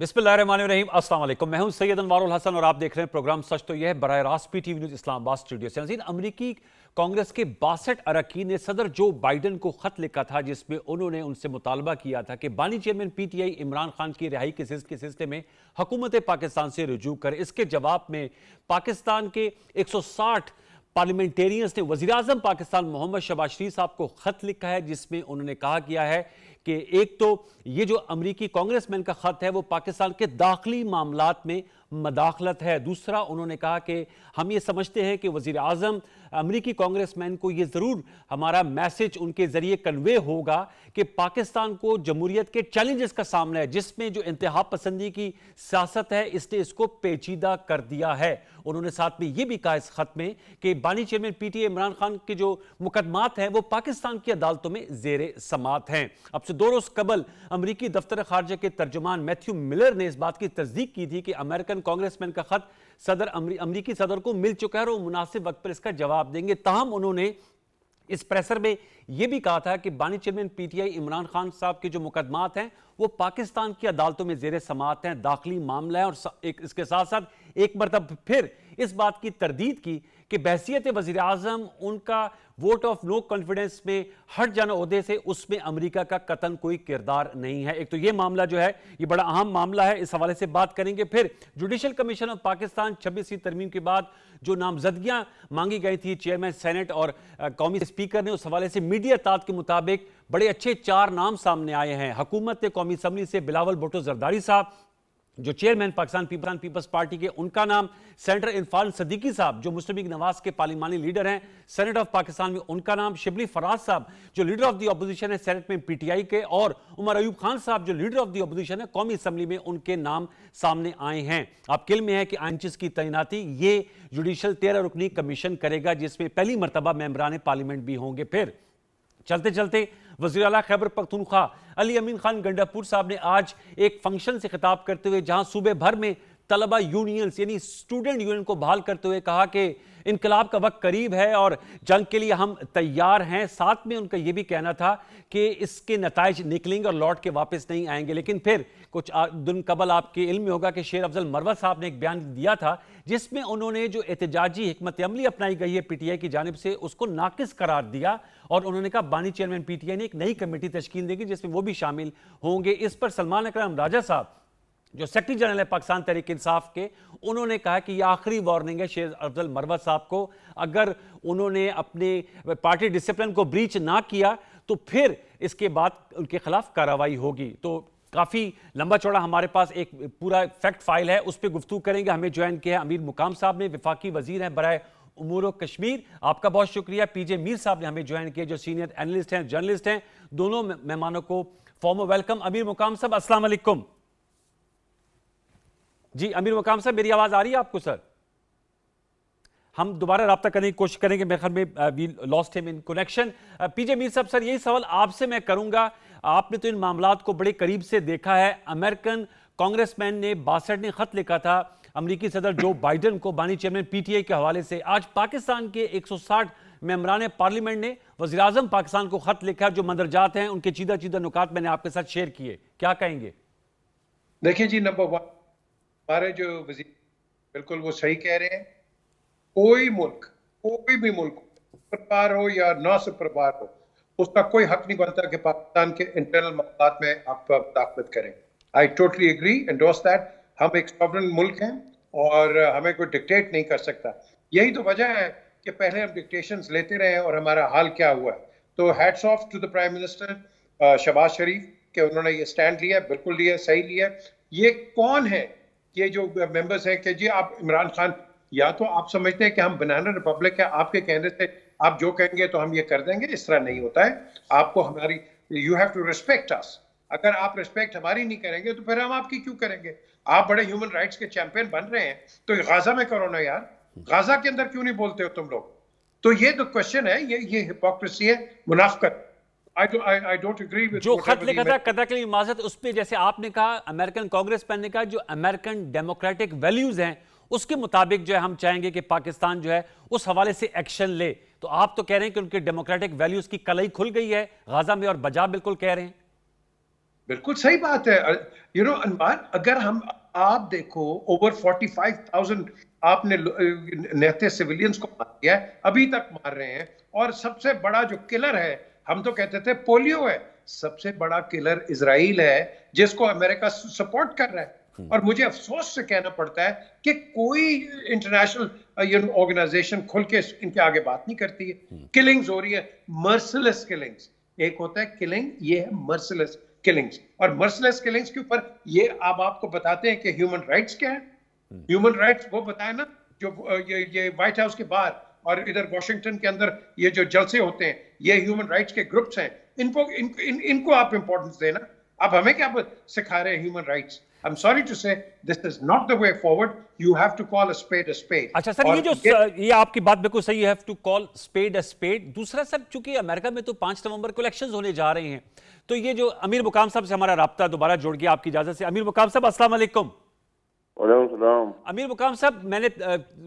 बिस्मिल्लाहिर्रहमानिर्रहीम, अस्सलाम वालेकुम। मैं हूं सैयद अनवारुल हसन और आप देख रहे हैं प्रोग्राम सच तो यह है बराह रास्त पीटीवी न्यूज इस्लामाबाद स्टूडियो से। नाज़रीन, अमरीकी कांग्रेस के 62 अरकान ने सदर जो बाइडन को खत लिखा था जिसमें उन्होंने उनसे मुतालबा किया था कि बानी चेयरमैन पीटीआई इमरान खान की रिहाई के सिलसिले में हुकूमत पाकिस्तान से रुजू करे। इसके जवाब में पाकिस्तान के 160 पार्लियामेंटेरियंस ने वज़ीर आज़म पाकिस्तान मोहम्मद शहबाज शरीफ साहब को खत लिखा है जिसमें उन्होंने कहा गया है कि एक तो ये जो अमरीकी कांग्रेसमैन का खत है वो पाकिस्तान के दाखिली मामलात में मदाखलत है। दूसरा, उन्होंने कहा कि हम ये समझते हैं कि वज़ीर आज़म अमरीकी कांग्रेसमैन को ये ज़रूर हमारा मैसेज उनके ज़रिए कन्वे होगा कि पाकिस्तान को जमहूरियत के चैलेंजेस का सामना है जिसमें जो इंतहा पसंदी की सियासत है इसने इसको पेचीदा कर दिया है। उन्होंने साथ में ये भी कहा इस खत में कि बानी चेयरमैन पीटीआई इमरान खान के जो मुकदमात हैं वो पाकिस्तान की अदालतों में जेर समात हैं। अब से 2 रोज कबल अमरीकी दफ्तर खारजा के तर्जुमान मैथ्यू मिलर ने इस बात की तस्दीक की थी कि अमेरिकन कांग्रेसमैन का खत अमरीकी सदर को मिल चुका है और वो मुनासिब वक्त पर इसका जवाब देंगे। ताहम उन्होंने इस प्रेसर में यह भी कहा था कि बानी चेयरमैन पीटीआई इमरान खान साहब के जो मुकदमात हैं वो पाकिस्तान की अदालतों में जेर समात हैं, दाखिली मामला है। और इसके साथ साथ एक मरतबा फिर इस बात की तरदीद की कि बहसियत वज़ीर आज़म उनका वोट ऑफ नो कॉन्फिडेंस में हट जाना ओहदे से उसमें अमेरिका का कतन कोई किरदार नहीं है। एक तो ये मामला जो है ये बड़ा अहम मामला है, इस हवाले से बात करेंगे। फिर जुडिशल कमीशन ऑफ पाकिस्तान 26वीं तरमीम के बाद जो नामजदगियां मांगी गई थी चेयरमैन सेनेट और कौमी स्पीकर ने, उस हवाले से मीडिया तात के मुताबिक बड़े अच्छे 4 नाम सामने आए हैं। हुकूमत कौमी असम्बली से बिलावल भुट्टो जरदारी साहब जो चेयरमैन पाकिस्तान पीपल्स पार्टी के, उनका नाम। सेनेटर इरफान सदीकी साहब जो मुस्लिम लीग नवाज के पार्लिमानी लीडर हैं सेनेट ऑफ पाकिस्तान में, उनका नाम। शिबली फराज साहब जो लीडर ऑफ द अपोजिशन है सेनेट में पीटीआई के, और उमर अयूब खान साहब जो लीडर ऑफ द अपोजिशन है कौमी असम्बली में, उनके नाम सामने आए हैं। आपके इल्म में है कि आइंचिस की तैनाती ये जुडिशल 13 रुकनी कमीशन करेगा जिसमें पहली मरतबा मेंबरान पार्लियामेंट भी होंगे। फिर चलते चलते वज़ीर आला खैबर पख्तूनख्वा अली अमीन खान गंडापुर साहब ने आज एक फंक्शन से खिताब करते हुए जहां सूबे भर में तलबा यूनियंस यानी स्टूडेंट यूनियन को बहाल करते हुए कहा कि इनकलाब का वक्त करीब है और जंग के लिए हम तैयार हैं। साथ में उनका यह भी कहना था कि इसके नताइज निकलेंगे और लौट के वापस नहीं आएंगे। लेकिन फिर कुछ दिन कबल आपके इल्म में होगा कि शेर अफजल मरवत साहब ने एक बयान दिया था जिसमें उन्होंने जो एहतजाजी हिकमत अमली अपनाई गई है पीटीआई की जानिब से उसको नाकिस करार दिया और उन्होंने कहा बानी चेयरमैन पीटीआई ने एक नई कमेटी तश्कील देगी जिसमें वो भी शामिल होंगे। इस पर सलमान अकरम राजा साहब जो सेक्रेटरी जनरल है पाकिस्तान तहरीक इंसाफ के, उन्होंने कहा कि यह आखिरी वार्निंग है शेर अफजल मरवत साहब को, अगर उन्होंने अपने पार्टी डिसिप्लिन को ब्रीच ना किया तो फिर इसके बाद उनके खिलाफ कार्रवाई होगी। तो काफ़ी लंबा चौड़ा हमारे पास एक पूरा फैक्ट फाइल है, उस पर गुफ्तगू करेंगे। हमें ज्वाइन किया है अमीर मुकाम साहब ने, विफाकी वजीर हैं बराए उमूर कश्मीर, आपका बहुत शुक्रिया। पीजे मीर साहब ने हमें ज्वाइन किया जो सीनियर एनालिस्ट हैं, जर्नलिस्ट हैं। दोनों मेहमानों को फॉर्मल वेलकम। अमीर मुकाम साहब अस्सलाम वालेकुम। जी अमीर मुकाम साहब, मेरी आवाज आ रही है आपको? सर हम दोबारा रब्ता करने की कोशिश करेंगे, मेरे ख्याल में we lost him in connection. PJ Mir साहब, सर यही सवाल आपसे मैं करूंगा, आपने तो इन मामलात को बड़े करीब से देखा है। अमेरिकन कांग्रेसमैन ने 62 ने खत लिखा था अमरीकी सदर जो बाइडन को बानी चेयरमैन पीटीआई के हवाले से। आज पाकिस्तान के 160 मेंबरान पार्लियामेंट ने वज़ीर आज़म पाकिस्तान को खत लिखा, जो मंदरजात हैं उनके चीदा चीदा नुकात मैंने आपके साथ शेयर किए, क्या कहेंगे? देखिए जी, नंबर 1 हमारे जो वजीर बिल्कुल वो सही कह रहे हैं। कोई मुल्क, कोई भी मुल्क सुपरपावर हो या ना सुपरपावर हो, उसका कोई हक नहीं बनता कि पाकिस्तान के इंटरनल मामलात में आप मुदाखलत करें। I totally agree, endorse that. हम एक सॉवरेन मुल्क हैं और हमें कोई डिक्टेट नहीं कर सकता। यही तो वजह है कि पहले हम डिक्टेशंस लेते रहे और हमारा हाल क्या हुआ। तो hats off to the prime minister Shehbaz Sharif कि उन्होंने ये स्टैंड लिया, बिल्कुल लिया, सही लिया। ये कौन है ये जो मेंबर्स हैं कि जी आप इमरान खान, या तो आप समझते हैं कि हम बनाना रिपब्लिक है, आपके कहने से आप जो कहेंगे तो हम ये कर देंगे, इस तरह नहीं होता है। आपको हमारी, you have to respect us. अगर आप रिस्पेक्ट हमारी नहीं करेंगे तो फिर हम आपकी क्यों करेंगे? आप बड़े ह्यूमन राइट्स के चैंपियन बन रहे हैं तो गाजा में करो ना यार, गाजा के अंदर क्यों नहीं बोलते हो तुम लोग? तो ये तो क्वेश्चन है, ये हिपोक्रेसी है, मुनाफिकत। I don't agree with जो खत लिखा था कतई माजरत, उस पर जैसे आपने कहा अमेरिकन कांग्रेसमैन ने कहा जो अमेरिकन डेमोक्रेटिक वैल्यूज हैं उसके मुताबिक जो है हम चाहेंगे कि पाकिस्तान जो है उस हवाले से एक्शन ले। तो आप तो कह रहे हैं कि उनके डेमोक्रेटिक वैल्यूज की कलई खुल गई है गाजा में, और बजा बिल्कुल कह रहे हैं। बिल्कुल सही बात है। अनवर, अगर हम आप देखो, ओवर 45,000 आपने नेते सिविलियंस को मार दिया है, अभी तक मार रहे हैं। और सबसे बड़ा जो किलर है, हम तो कहते थे पोलियो है, सबसे बड़ा किलर इजराइल है, जिसको अमेरिका सपोर्ट कर रहा है। और मुझे अफसोस से कहना पड़ता है कि कोई इंटरनेशनल ऑर्गेनाइजेशन खुल के इनके आगे बात नहीं करती है। किलिंग्स हो रही है, मर्सिलेस किलिंग्स। एक होता है किलिंग, ये है मर्सिलेस किलिंग्स। और मर्सिलेस किलिंग्स के ऊपर ये अब आपको बताते हैं कि ह्यूमन राइट्स क्या है। ह्यूमन राइट्स वो बताए ना, जो ये व्हाइट हाउस के बाहर और इधर वॉशिंगटन के अंदर ये जो जलसे होते हैं, ये ह्यूमन राइट्स के ग्रुप्स हैं। इनको आप इंपॉर्टेंस देना। आप हमें क्या सिखा रहे हैं human rights? I'm sorry to say, this is not the way forward. You have to call a spade a spade. अच्छा सर, ये आपकी बात बिल्कुल सही है, have to call spade a spade. दूसरा सर, चूंकि अमेरिका में तो 5 नवंबर को इलेक्शंस होने जा रहे हैं, तो ये जो अमीर मुकाम साहब से हमारा राब्ता दोबारा जुड़ गया आपकी इजाजत से। अमीर मुकाम साहब, अस्सलाम वालेकुम। अमीर मुकाम साहब, मैंने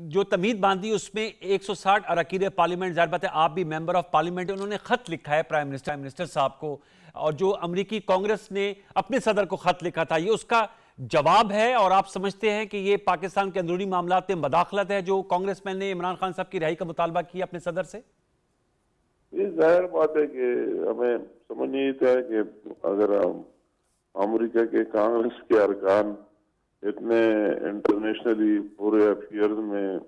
जो तमीद बांधी उसमें 160 अरकान पार्लियामेंट, ज़ाहिर बात है आप भी मेंबर ऑफ पार्लियामेंट, उन्होंने खत लिखा है प्राइम मिनिस्टर साहब को, और जो अमेरिकी कांग्रेस ने अपने सदर को खत लिखा था, ये उसका जवाब है। और आप समझते हैं कि ये पाकिस्तान के अंदरूनी मामलात में मदाखलत है जो कांग्रेसमैन ने इमरान खान साहब की रिहाई का मुतालबा किया अपने सदर से? ये जाहिर बात है कि हमें समझ नहीं आता है कि अगर अमेरिका के कांग्रेस के अरकान इतने इंटरनेशनली पूरे अफेयर्स में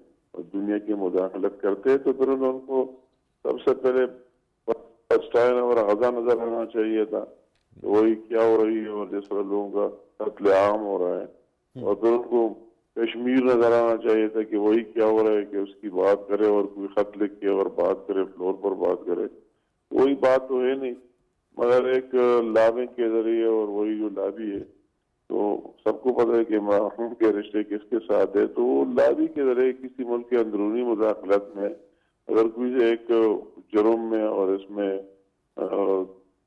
दुनिया की मुदाखलत करते हैं, तो फिर उनको सबसे पहले पलस्टाइन और गजा नजर आना चाहिए था, तो वही क्या हो रही है और जिस तरह लोगों का कत्लेआम हो रहा है। और फिर उनको कश्मीर नजर आना चाहिए था कि वही क्या हो रहा है कि उसकी बात करे और कोई खत लिख के और बात करे, फ्लोर पर बात करे। वही बात तो है नहीं, मगर एक लाबिंग के जरिए, और वही जो लाबी है, तो सबको पता है कि इमरान खान के रिश्ते किसके साथ है, तो वो लाबी के जरिए किसी मुल्क के अंदरूनी मुदाखलत में अगर कोई एक जुर्म में और इसमें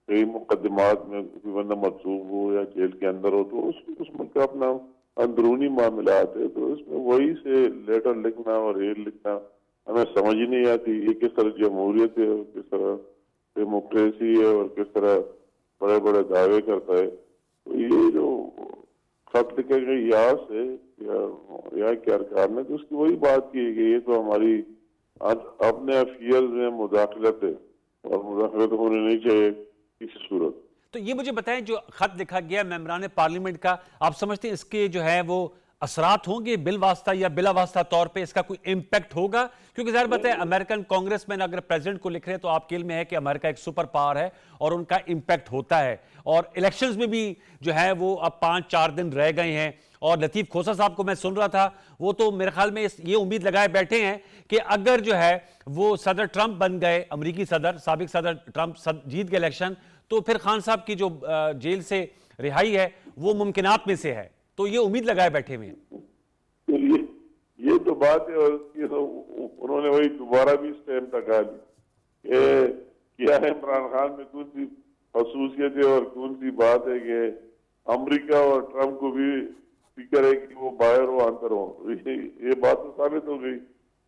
कई मुकदमात में कोई बंदा मजसूब हो या जेल के अंदर हो, तो उस मुल्क का अपना अंदरूनी मामलात है, तो इसमें वही से लेटर लिखना और ये लिखना हमें समझ ही नहीं आती। ये किस तरह जमहूरियत है और किस तरह डेमोक्रेसी है और किस तरह बड़े बड़े दावे करता है। तो ये जो खत लिखे गए यहाँ से या क्या अरकान ने, तो उसकी वही बात की कि ये तो हमारी अपने अफेयर्स में मुदाखलत है और मुदाखलत होनी नहीं चाहिए किसी सूरत। तो ये मुझे बताएं, जो खत लिखा गया मेंबरान पार्लियामेंट का, आप समझते हैं इसके जो है वो असरात होंगे बिल वास्ता या बिला वास्ता तौर पे, इसका कोई इम्पैक्ट होगा? क्योंकि ज़ाहिर बात है अमेरिकन कांग्रेसमैन अगर प्रेसिडेंट को लिख रहे हैं तो आपके इल्म में है कि अमेरिका एक सुपर पावर है और उनका इम्पैक्ट होता है। और इलेक्शंस में भी जो है वो अब 5-4 दिन रह गए हैं, और लतीफ खोसा साहब को मैं सुन रहा था, वो तो मेरे ख्याल में ये उम्मीद लगाए बैठे हैं कि अगर जो है वो सदर ट्रंप बन गए, अमरीकी सदर, साबिक सदर ट्रंप जीत गए इलेक्शन, तो फिर खान साहब की जो जेल से रिहाई है वो मुमकिनात में से है। तो ये उम्मीद लगाए बैठे हुए हैं। तो ये तो बात है, और ये तो उन्होंने वही दोबारा भी इस टाइम तक आ ली क्या है इमरान खान में कौन सी खसूसियत है और कौन सी बात है कि अमेरिका और ट्रंप को भी फिक्र है कि वो बाहर हो अंदर हो। ये बात तो साबित हो गई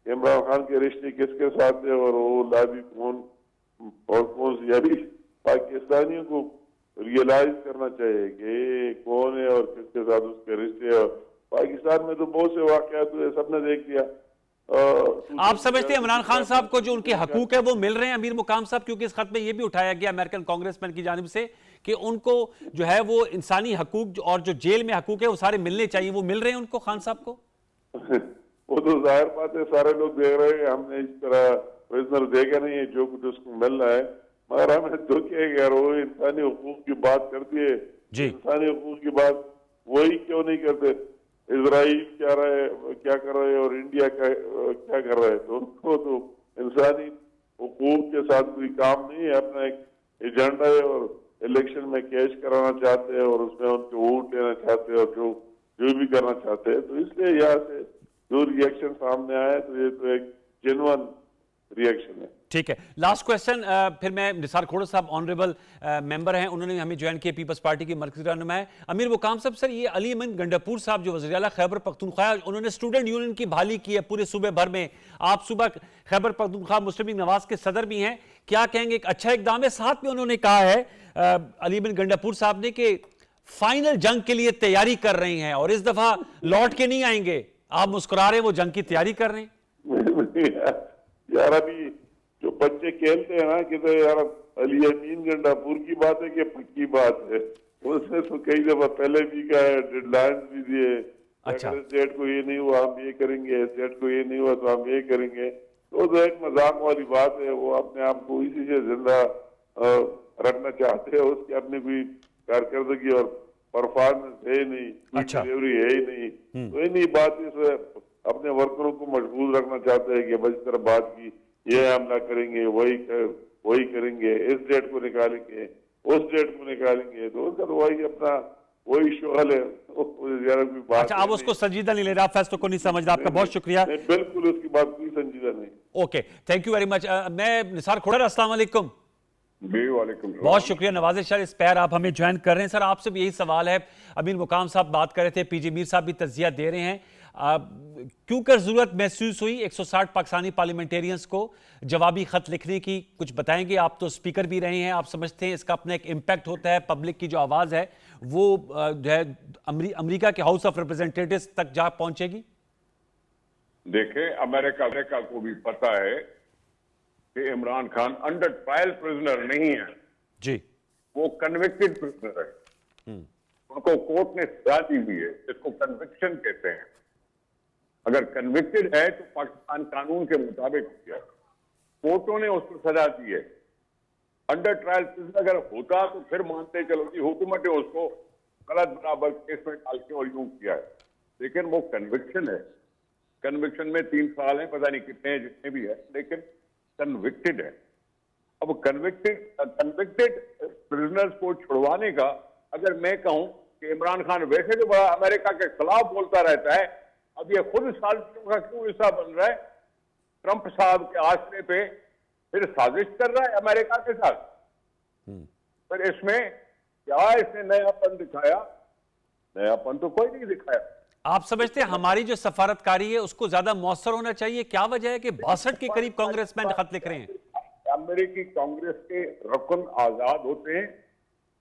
इमरान खान के रिश्ते किसके साथ है और वो लाबी कौन और कौन सी। अभी पाकिस्तानियों को रियलाइज करना चाहिए कि कौन है और किसके साथ उसके रिश्ते है। पाकिस्तान में तो बहुत से वाकयात हुए, सबने देख लिया। आप समझते हैं इमरान खान साहब को जो उनके हकूक है वो मिल रहे हैं अमीर मुकाम साहब? क्योंकि इस खत में ये भी उठाया गया अमेरिकन कांग्रेसमैन की जानिब से कि उनको जो है वो इंसानी हकूक और जो जेल में हकूक है वो सारे मिलने चाहिए, वो मिल रहे हैं उनको खान साहब को? वो तो जाहिर बात है, सारे लोग देख रहे हैं, हमने इस तरह प्रिजनर देखा नहीं है जो कुछ उसको मिल रहा है, मगर हमें दुख है कि यार वो इंसानी हकूक की बात करती है जी। इंसानी हकूक की बात वही क्यों नहीं करते? इजराइल क्या कर रहे हैं और इंडिया क्या कर रहा है? तो उनको तो इंसानी हकूक के साथ कोई काम नहीं है, अपना एक एजेंडा है और इलेक्शन में कैश कराना चाहते हैं और उसमें उनके वोट लेना चाहते हैं और जो भी करना चाहते हैं। तो इसलिए यहाँ से जो रिएक्शन सामने आया तो ये तो एक जेन्युइन रिएक्शन है। ठीक है, लास्ट क्वेश्चन फिर मैं निसार खोड़र साहब ऑनरेबल मेंबर हैं, उन्होंने हमें ज्वाइन किया, पीपल्स पार्टी की मरकजी रहनुमा है। अमीर मुकाम साहब, सर ये अली अमन गंडापुर साहब जो वज़ीर आला खैबर पख्तूनख्वा, उन्होंने स्टूडेंट यूनियन की बहाली की है पूरे सूबे भर में। आप सुबह खैबर पख्तूनख्वा मुस्लिम लीग नवाज के सदर भी हैं, क्या कहेंगे? एक अच्छा इकदाम है। साथ में उन्होंने कहा है अली अमन गंडापुर साहब ने कि फाइनल जंग के लिए तैयारी कर रही हैं और इस दफा लौट के नहीं आएंगे। आप मुस्कुरा रहे हैं, वो जंग की तैयारी कर रहे हैं। यार अभी जो बच्चे खेलते हैं ना कि तो यार अली 3 घंटा पूर की बात है कि पक्की बात है, उसने तो कई दफा पहले भी कहा है, डेडलाइंस भी दिए। अच्छा। अगर इस डेट को ये नहीं हुआ हम ये करेंगे, इस डेट को ये नहीं हुआ तो हम ये करेंगे। तो एक मजाक वाली बात है, वो अपने आप को इसी से जिंदा रखना चाहते हैं। उसकी अपनी कोई कारकर्दगी और परफॉर्मेंस है ही नहीं, अच्छा। डिलीवरी है ही नहीं। तो इन्हीं बात से अपने वर्करों को मजबूर रखना चाहते हैं कि बस तरह बात की ये हमला करेंगे, वही करेंगे, इस डेट को निकालेंगे, उस डेट को निकालेंगे। तो उनका तो वही अपना वही शोहल है, ज्यादा कोई बात। अच्छा, आप उसको संजीदा नहीं ले रहे, आप फैसलों को नहीं समझ रहे। आपका बहुत शुक्रिया। बिल्कुल उसकी बात कोई संजीदा नहीं। Okay, thank you very much. मैं निसार खोड़र, अस्सलाम वालेकुम। बहुत शुक्रिया, नवाजिश सर, इस पैर आप हमें ज्वाइन कर रहे हैं। सर, आपसे भी यही सवाल है, अमीन मुकाम साहब बात कर रहे थे, पीजे मीर साहब भी तज्जिया दे रहे हैं। क्यों कर जरूरत महसूस हुई 160 पाकिस्तानी पार्लियामेंटेरियंस को जवाबी खत लिखने की? कुछ बताएंगे? आप तो स्पीकर भी रहे हैं, आप समझते हैं इसका अपना एक इम्पैक्ट होता है, पब्लिक की जो आवाज है वो जो है अमेरिका के हाउस ऑफ रिप्रेजेंटेटिव्स तक जा पहुंचेगी? देखें, अमेरिका को भी पता है कि Imran Khan under trial prisoner नहीं है जी, वो कन्विक्टेड प्रिजनर है। उनको कोर्ट ने सजा दी हुई है, इसको कन्विक्शन कहते हैं। अगर कन्विक्टेड है तो पाकिस्तान कानून के मुताबिक हो गया, कोर्टों ने उसको सजा दी है। अंडर ट्रायल प्रिजनर अगर होता तो फिर मानते चलो कि हुकूमत ने उसको गलत बराबर केस में डाल के और यूं किया है, लेकिन वो कन्विक्शन है। कन्विक्शन में 3 साल है, पता नहीं कितने हैं, जितने भी है, लेकिन कन्विक्टेड है। अब कन्विक्टेड प्रिजनर्स को छुड़वाने का अगर मैं कहूं कि इमरान खान वैसे तो बड़ा अमेरिका के खिलाफ बोलता रहता है, अब ये खुद साजिशों का क्यों हिस्सा बन रहा है? ट्रंप साहब के आसरे पे फिर साजिश कर रहा है अमेरिका के साथ। फिर इसमें क्या इसने नयापन दिखाया? नयापन तो कोई नहीं दिखाया। आप समझते हैं हमारी जो सफारतकारी है उसको ज्यादा मौसर होना चाहिए? क्या वजह है कि 62 के करीब कांग्रेसमैन खत लिख रहे हैं? अमेरिकी कांग्रेस के रुकन आजाद होते हैं।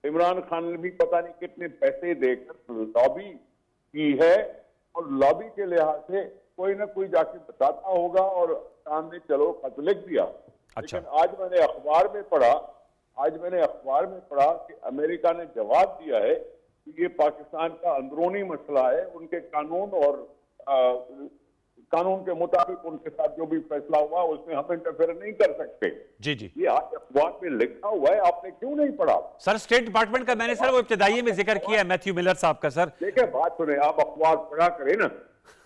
इमरान खान ने भी पता नहीं कितने पैसे देकर लॉबी की है, और लॉबी के लिहाज से कोई ना कोई जाके बताता होगा और सामने चलो खत लिख दिया। अच्छा। लेकिन आज मैंने अखबार में पढ़ा कि अमेरिका ने जवाब दिया है कि ये पाकिस्तान का अंदरूनी मसला है, उनके कानून और कानून के मुताबिक उनके साथ जो भी फैसला हुआ उसमें हम इंटरफेयर नहीं कर सकते। जी जी, ये आज अखबार में लिखा हुआ है, आपने क्यों नहीं पढ़ा? सर स्टेट डिपार्टमेंट का मैंने सर वो इब्तिदाई में जिक्र किया है, मैथ्यू मिलर साहब का। सर देखिए, बात सुने, आप अखबार पढ़ा करें ना।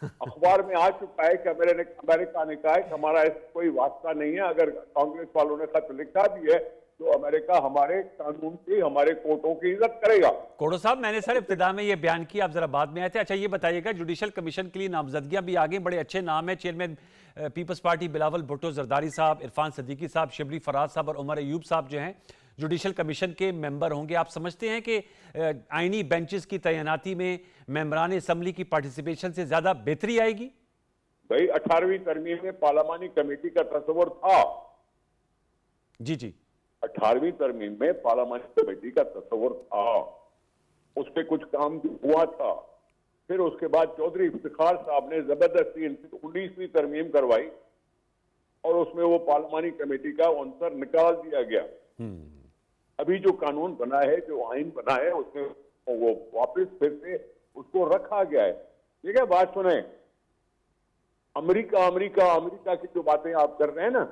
अखबार में आ चुका है कि अमेरिका ने कहा है कि हमारा इससे कोई वास्ता नहीं है। अगर कांग्रेस वालों ने खत लिखा भी है तो अमेरिका हमारे कानून की, हमारे कोर्टों की इज्जत करेगा। कोड़ो साहब, मैंने सर इब्तिदा में ये बयान किया, आप जरा बाद में आए थे। अच्छा, ये बताइएगा, जुडिशल कमीशन के लिए नामजदगियां भी आ गई, बड़े अच्छे नाम है। Chairman Peoples Party Bilawal Bhutto Zardari साहब, इरफान सदीकी साहब, शिबली फराज साहब और उमर अयूब साहब जो हैं जुडिशल कमीशन के मेंबर होंगे। आप समझते हैं कि आईनी बेंचेस की तैनाती में मेंबरान असम्बली की पार्टिसिपेशन से ज्यादा बेहतरी आएगी? भाई, 18वीं तरमीम में पार्लियामानी कमेटी का तस्वर था। जी जी, 18वीं तरमीम में पार्लियामानी कमेटी का तस्वर था, उस पर कुछ काम भी हुआ था। फिर उसके बाद चौधरी इफ्तिखार साहब ने जबरदस्ती 19वीं तरमीम करवाई और उसमें वो पार्लियामानी कमेटी का आंसर निकाल दिया गया। अभी जो कानून बना है, जो आइन बना है, उसमें वो वापस फिर से उसको रखा गया है। ठीक है, बात सुने, अमेरिका की जो बातें आप कर रहे हैं ना,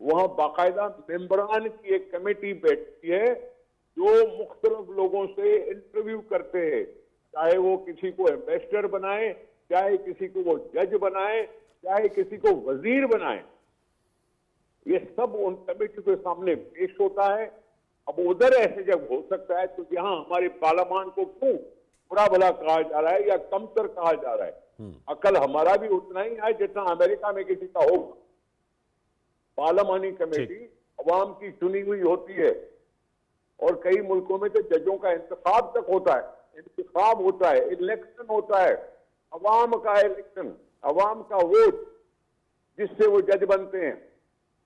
वहां बाकायदा मेंबरान की एक कमेटी बैठती है जो मुख्तलिफ लोगों से इंटरव्यू करते हैं, चाहे वो किसी को एम्बेसडर बनाए, चाहे किसी को वो जज बनाए, चाहे किसी को वजीर बनाए। ये सब उन कमेटी के सामने पेश होता है। अब उधर ऐसे जब हो सकता है तो यहाँ हमारे पार्लियामान को क्यों बुरा भला कहा जा रहा है या कमतर कहा जा रहा है? अकल हमारा भी उतना ही है जितना अमेरिका में किसी का होगा। पार्लियामानी कमेटी अवाम की चुनी हुई होती है, और कई मुल्कों में तो जजों का इंतखाब तक होता है, इलेक्शन होता है, अवाम का इलेक्शन, अवाम का वोट, जिससे वो जज बनते हैं।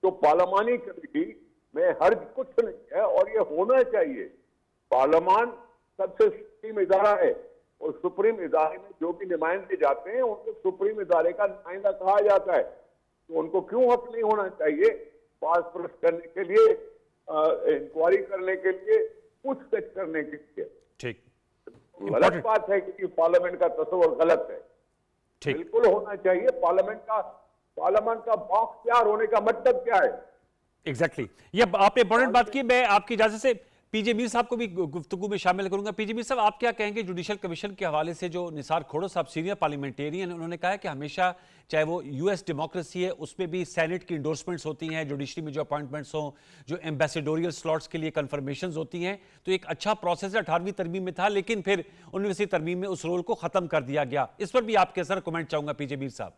तो पार्लियामानी कमेटी में हर्ज कुछ नहीं है और ये होना चाहिए। पार्लियामान सबसे सुप्रीम इदारा है, और सुप्रीम इदारे में जो भी नुमाइंदे जाते हैं उनको सुप्रीम इदारे का नुमाइंदा कहा जाता है। तो उनको क्यों हक नहीं होना चाहिए पास करने के लिए, इंक्वायरी करने के लिए, पूछताछ करने के लिए? ठीक, गलत बात है कि पार्लियामेंट का तस्वर गलत है। ठीक, बिल्कुल होना चाहिए। पार्लियामेंट का बॉक्स तैयार होने का मतलब क्या है? एग्जैक्टली ये आपने इंपॉर्टेंट बात की। मैं आपकी इजाजत से पीजे मीर साहब को भी गुफ्तगू में शामिल करूंगा। पीजे मीर साहब, आप क्या कहेंगे जुडिशल कमीशन के हवाले से? जो निसार खोड़ो साहब सीनियर पार्लियामेंटेरियन, उन्होंने कहा है कि हमेशा चाहे वो यूएस डेमोक्रेसी है उसमें भी सेनेट की इंडोर्समेंट्स होती हैं, जुडिशरी में जो अपॉइंटमेंट्स हों, जो एम्बेसडोरियल स्लॉट्स के लिए कन्फर्मेशन होती हैं, तो एक अच्छा प्रोसेस 18वीं तरमीम में था, लेकिन फिर 19वीं तरमीम में उस रोल को खत्म कर दिया गया। इस पर भी आप कैसा कमेंट चाहूंगा पीजे मीर साहब?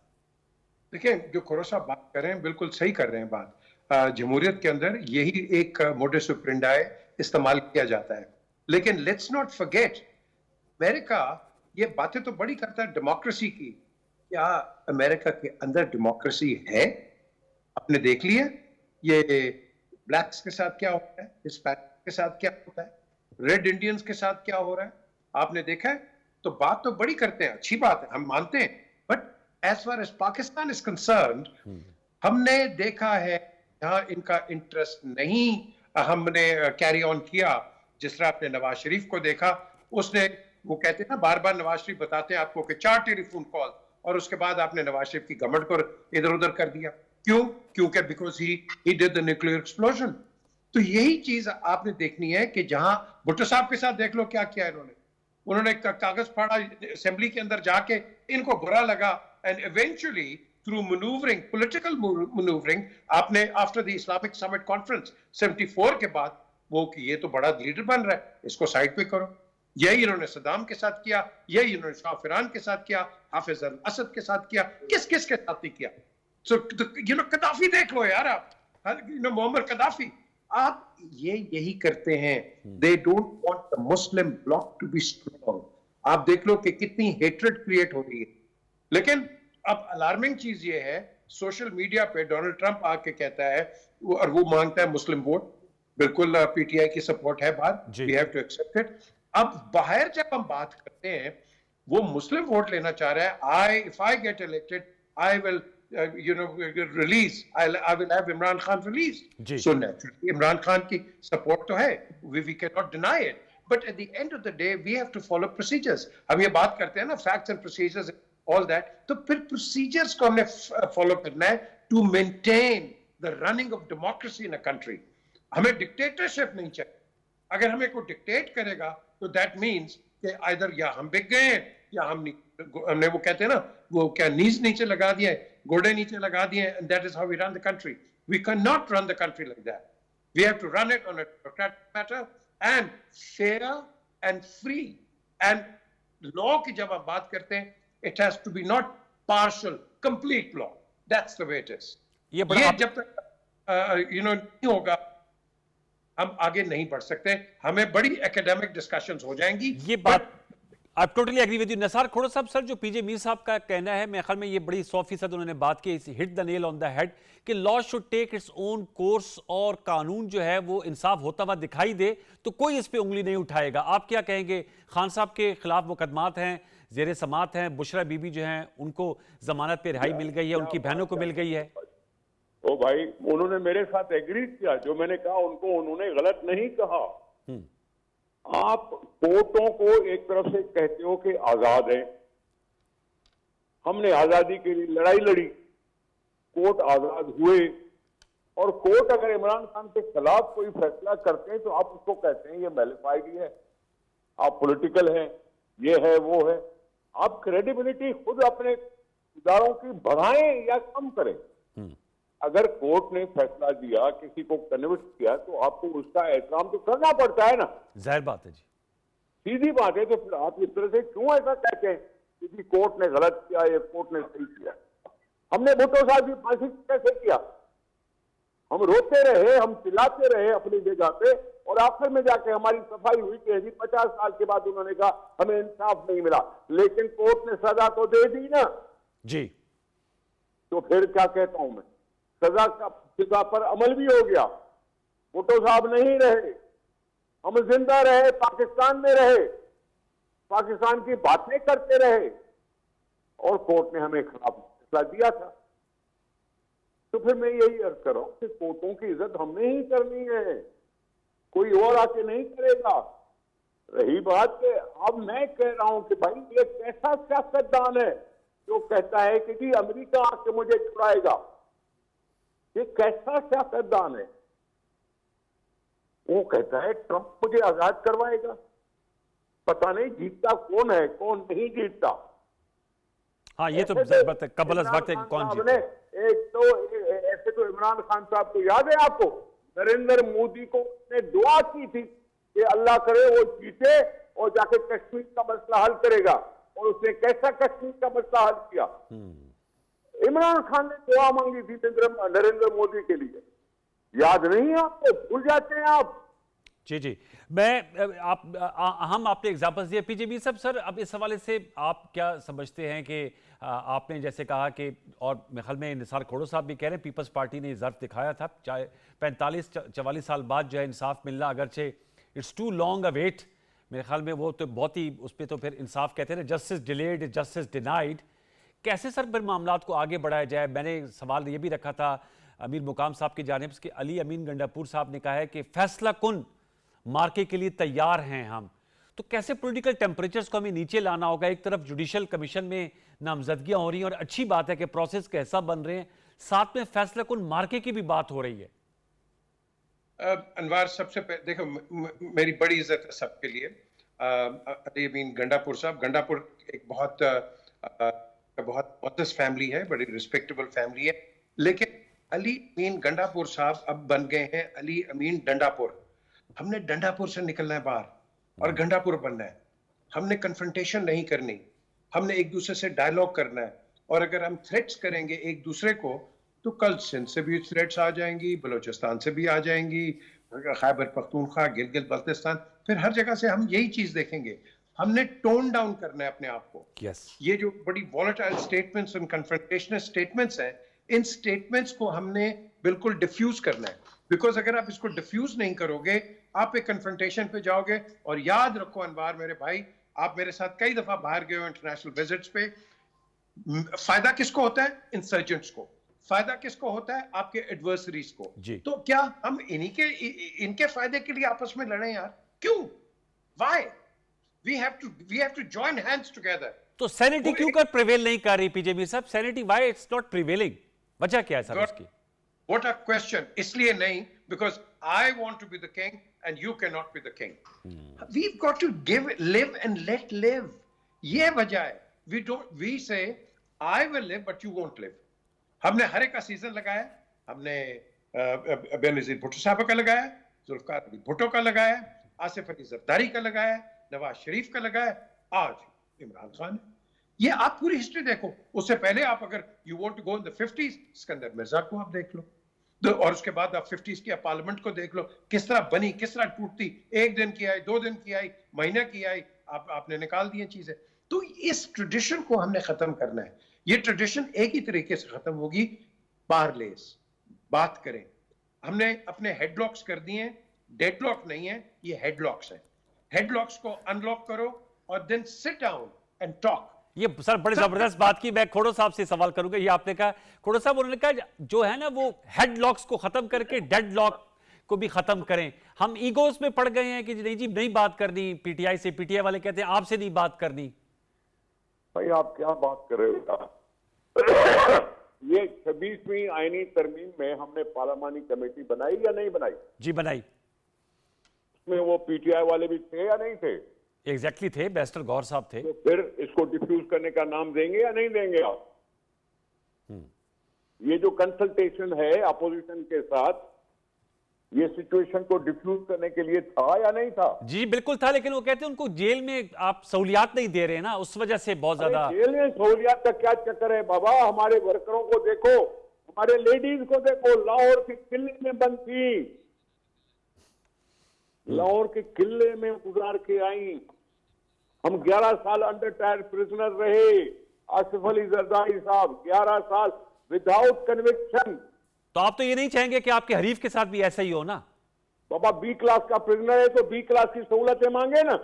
देखिए, जो खोड़ो साहब बात कर रहे हैं बिल्कुल सही कर रहे हैं बात। जमहूरियत के अंदर यही एक मोडस ऑपरेंडी इस्तेमाल किया जाता है। लेकिन लेट्स नॉट फॉरगेट, अमेरिका ये बातें तो बड़ी करता है डेमोक्रेसी की। क्या अमेरिका के अंदर डेमोक्रेसी है? आपने देख लिया ये ब्लैक्स के साथ क्या होता है, हिस्पैनिक के साथ क्या होता है, रेड इंडियंस के साथ क्या हो रहा है, आपने देखा है? तो बात तो बड़ी करते हैं, अच्छी बात है, हम मानते हैं। But as far as Pakistan is concerned, हमने देखा है जहां इनका इंटरेस्ट नहीं हमने कैरी ऑन किया। जिस तरह आपने नवाज शरीफ को देखा, उसने, वो कहते हैं ना, बार बार नवाज शरीफ बताते हैं आपको कि 4 टेलीफोन कॉल, और उसके बाद आपने नवाज शरीफ की गवर्नमेंट को इधर उधर कर दिया। क्यों? क्योंकि because he did the nuclear explosion. तो यही चीज आपने देखनी है कि जहां भुट्टो साहब के साथ देख लो क्या किया उन्होंने कागज फाड़ा असेंबली के अंदर जाके, इनको बुरा लगा, and eventually through maneuvering, political maneuvering, आपने after the Islamic Summit Conference 74 के बाद वो कि ये तो बड़ा लीडर बन रहा है, इसको साइड पे करो। यही इन्होंने सद्दाम के साथ किया, यही इन्होंने शाह फिरान के साथ किया, हाफिज अल असद के साथ किया, किस किस के साथ नहीं किया? सो कदाफी देख लो यार आप, मोहम्मद कदाफी, आप यही करते हैं। They don't want the Muslim bloc to be strong. आप देख लो कि कितनी हेट्रेड क्रिएट हो रही है। लेकिन अब अलार्मिंग चीज ये है, सोशल मीडिया पे डोनाल्ड ट्रंप आके कहता है, और वो मांगता है मुस्लिम वोट। बिल्कुल पीटीआई की सपोर्ट है बाहर, we have to accept it. अब बाहर जब हम बात करते हैं, वो मुस्लिम वोट लेना चाह रहा है। If I get elected, I will release, I will have Imran Khan release. So naturally Imran Khan की सपोर्ट तो है, we can not deny it, but at the end of the day we have to follow procedures. हम ये बात करते हैं ना, facts and procedures, all that, तो फिर प्रोसीजर्स को हमने फॉलो करना है to maintain the running of democracy in a country. हमें डिक्टेटरशिप नहीं चाहिए। अगर हमें कोई डिक्टेट करेगा तो दैट मींस कि आइदर या हम बिक गए हैं या हमने वो कहते हैं ना, वो क्या नीज नीचे लगा दिया है, गोड़े नीचे लगा दिए, and that is how we run the country. We can not run the country like that. We have to run it on a democratic matter and fair and free. And law की जब आप बात करते हैं, it has to be not partial, complete law. That's the way it is. ये जब तक नहीं होगा, हम आगे नहीं बढ़ सकते। हमें बड़ी एकेडमिक डिस्कशंस हो जाएंगी। ये बात I totally agree with you. Nisar Khuhro साहब, सर जो पीजे मीर साहब का कहना है, मेरे ख्याल में ये बड़ी 100% उन्होंने बात की, hit the nail on the head, कि law should take its own course, और कानून जो है वो इंसाफ होता हुआ दिखाई दे तो कोई इस पे उंगली नहीं उठाएगा। आप क्या कहेंगे? खान साहब के खिलाफ मुकदमात हैं, जेर समात हैं, बुशरा बीबी जो हैं उनको जमानत पे रिहाई मिल गई है, उनकी बहनों को मिल गई है। ओ भाई, उन्होंने मेरे साथ एग्री किया, जो मैंने कहा उनको उन्होंने गलत नहीं कहा। आप कोर्टों को एक तरफ से कहते हो कि आजाद है, हमने आजादी के लिए लड़ाई लड़ी, कोर्ट आजाद हुए, और कोर्ट अगर इमरान खान के खिलाफ कोई फैसला करते हैं तो आप उसको कहते हैं ये मैलिफाइड है, आप पॉलिटिकल हैं, ये है वो है। आप क्रेडिबिलिटी खुद अपने इदारों की बढ़ाएं या कम करें। अगर कोर्ट ने फैसला दिया, किसी को कन्विक्ट किया, तो आपको उसका एहतराम तो करना पड़ता है ना। जाहिर बात है जी, सीधी बात है। तो फिर आप इस तरह से क्यों ऐसा कहते हैं कि कोर्ट ने गलत किया या कोर्ट ने सही किया? हमने भुट्टो साहब की फांसी कैसे किया? हम रोते रहे, हम चिल्लाते रहे अपनी जगह पे, और आखिर में जाके हमारी सफाई हुई कि 50 साल के बाद उन्होंने कहा हमें इंसाफ नहीं मिला, लेकिन कोर्ट ने सजा तो दे दी ना जी। तो फिर क्या कहता हूं मैं, सजा पर अमल भी हो गया, भुट्टो साहब नहीं रहे, हम जिंदा रहे, पाकिस्तान में रहे, पाकिस्तान की बातें करते रहे और कोर्ट ने हमें खिलाफ फैसला दिया था। तो फिर मैं यही अर्ज कर रहा हूं कि कोर्टों की इज्जत हमने ही करनी है, कोई और आके नहीं करेगा। रही बात कि अब मैं कह रहा हूं कि भाई ये कैसा सियासतदान है जो कहता है कि जी अमेरिका आके मुझे छुड़ाएगा। ये कैसा सियासतदान है? वो कहता है ट्रंप मुझे आजाद करवाएगा। पता नहीं जीतता कौन है, कौन नहीं जीतता। हाँ, ये तो कबल वक्त है कि कौन जीता। एक तो ऐसे तो इमरान खान साहब को याद है आपको, नरेंद्र मोदी को ने दुआ की थी कि अल्लाह करे वो जीते और जाके कश्मीर का मसला हल करेगा, और उसने कैसा कश्मीर का मसला हल किया। इमरान खान ने दुआ मांगी थी नरेंद्र मोदी के लिए, याद नहीं है आपको? भूल जाते हैं आप। जी जी, हम आपने एग्जाम्पल्स दिए। पीजेबी साहब, सर अब इस हवाले से आप क्या समझते हैं कि आपने जैसे कहा कि, और मेरे ख्याल में निसार खोड़ो साहब भी कह रहे हैं, पीपल्स पार्टी ने ज़र्फ दिखाया था, चाहे 45-44 साल बाद जो है इंसाफ मिलना, अगरचे it's too long a wait, मेरे ख्याल में वो तो बहुत ही, उस पर तो फिर इंसाफ कहते हैं ना, justice delayed is justice denied. कैसे सर फिर मामलात को आगे बढ़ाया जाए? मैंने सवाल ये भी रखा था अमीर मुकाम साहब की जानिब से, अली अमीन गंडापुर साहब ने कहा है कि फैसला कुन मार्के के लिए तैयार हैं हम। तो कैसे पॉलिटिकल टेम्परेचर्स को हमें नीचे लाना होगा? एक तरफ जुडिशल कमीशन में नामजदगियां हो रही हैं और अच्छी बात है कि प्रोसेस का हिस्सा बन रहे हैं, साथ में फैसला कुन मार्के की भी बात हो रही है। अनवार, सबसे पहले देखो, मेरी बड़ी इज्जत है सबके लिए। अली अमीन गंडापुर साहब, गंडापुर एक बहुत मुक़द्दस फैमिली है, बड़ी रिस्पेक्टेबल फैमिली है, लेकिन अली अमीन गंडापुर साहब अब बन गए हैं अली अमीन डंडापुर। हमने डंडापुर से निकलना है बाहर और गंडापुर बनना है। हमने कन्फ्रंटेशन नहीं करनी, हमने एक दूसरे से डायलॉग करना है। और अगर हम थ्रेट्स करेंगे एक दूसरे को, तो कल सिंध से भी थ्रेट्स आ जाएंगी, बलोचिस्तान से भी आ जाएंगी, खैबर पख्तूनख्वा, गिलगित बल्तिस्तान, फिर हर जगह से हम यही चीज देखेंगे। हमने टोन डाउन करना है अपने आप को। ये जो बड़ी वॉलेटाइल स्टेटमेंट्स और कन्फ्रंटेशनल स्टेटमेंट्स हैं, इन स्टेटमेंट्स को हमने बिल्कुल डिफ्यूज करना है। बिकॉज अगर आप इसको डिफ्यूज नहीं करोगे, आप एक कन्फ्रंटेशन पे जाओगे। और याद रखो अनवार मेरे भाई, आप मेरे साथ कई दफा बाहर गए हो इंटरनेशनल विजिट्स पे, फायदा किसको होता है? इंसर्जेंट्स को। फायदा किसको होता है? आपके एडवर्सरीज को। तो क्या हम इनके फायदे के लिए आपस में लड़ें यार? क्यों? Why? We have to join hands together. तो सैनिटी क्यों कर प्रिवेल नहीं कर रही पीजेबी साहब? Sanity why it's not prevailing? वजह क्या है सर उसकी? What a question. इसलिए नहीं, because I want to be the king and you cannot be the king. We've got to live and let live. ये वजह है। We say, I will live but you won't live. हमने हर एक का season लगाया, हमने बेनजीर भुट्टो साहब का लगाया, जुल्फकार अली भुट्टो का लगाया, आसिफ अली जरदारी का लगाया, नवाज शरीफ का लगाया, आज इमरान खान। ये आप पूरी हिस्ट्री देखो। उससे पहले आप अगर you want to go in the 50s, Sikandar Mirza को आप देख लो, और उसके बाद आप 50s की पार्लियामेंट को देख लो, किस तरह बनी, किस तरह टूटती, एक दिन की आई, 2 दिन की आई, महीने की आई, आपने निकाल दी चीजें। तो इस ट्रेडिशन को हमने खत्म करना है। ये ट्रेडिशन एक ही तरीके से खत्म होगी, पारलेस बात करें। हमने अपने हेडलॉक्स कर दिए, डेडलॉक नहीं है, ये हेडलॉक्स है। हेडलॉक्स को अनलॉक करो और then sit down and talk. ये सर बड़ी जबरदस्त बात की। मैं खोड़ो साहब से सवाल करूंगा। ये आपने कहा, खोड़ो साहब उन्होंने कहा जो है ना वो हेडलॉक्स को खत्म करके डेडलॉक को भी खत्म करें। हम ईगोस में पड़ गए हैं कि नहीं जी नहीं बात करनी पीटीआई से, पीटीआई वाले कहते हैं आपसे नहीं बात करनी। भाई आप क्या बात कर रहे हो? ये 26वीं आईनी तरमीम में हमने पार्लियामानी कमेटी बनाई या नहीं बनाई? जी बनाई। उसमें वो पीटीआई वाले भी थे या नहीं थे? एग्जैक्टली थे, बैरिस्टर गौर साहब थे। तो फिर इसको डिफ्यूज करने का नाम देंगे या नहीं देंगे आप? ये जो कंसल्टेशन है अपोजिशन के साथ, ये सिचुएशन को डिफ्यूज करने के लिए था या नहीं था? जी बिल्कुल था, लेकिन वो कहते हैं उनको जेल में आप सहूलियात नहीं दे रहे ना, उस वजह से बहुत ज्यादा। जेल में सहूलियात का क्या चक्कर है बाबा? हमारे वर्करों को देखो, हमारे लेडीज को देखो, लाहौर के किले में बंद थी, लाहौर के किले में गुजार के आई। हम 11 साल अंडर ट्रायल प्रिजनर रहे। आसिफ अली जरदारी साहब 11 साल विदाउट कन्विक्शन। तो आप तो ये नहीं चाहेंगे कि आपके हरीफ के साथ भी ऐसा ही हो ना? बाबा बी क्लास का प्रिजनर है तो बी क्लास की सहूलतें मांगे ना,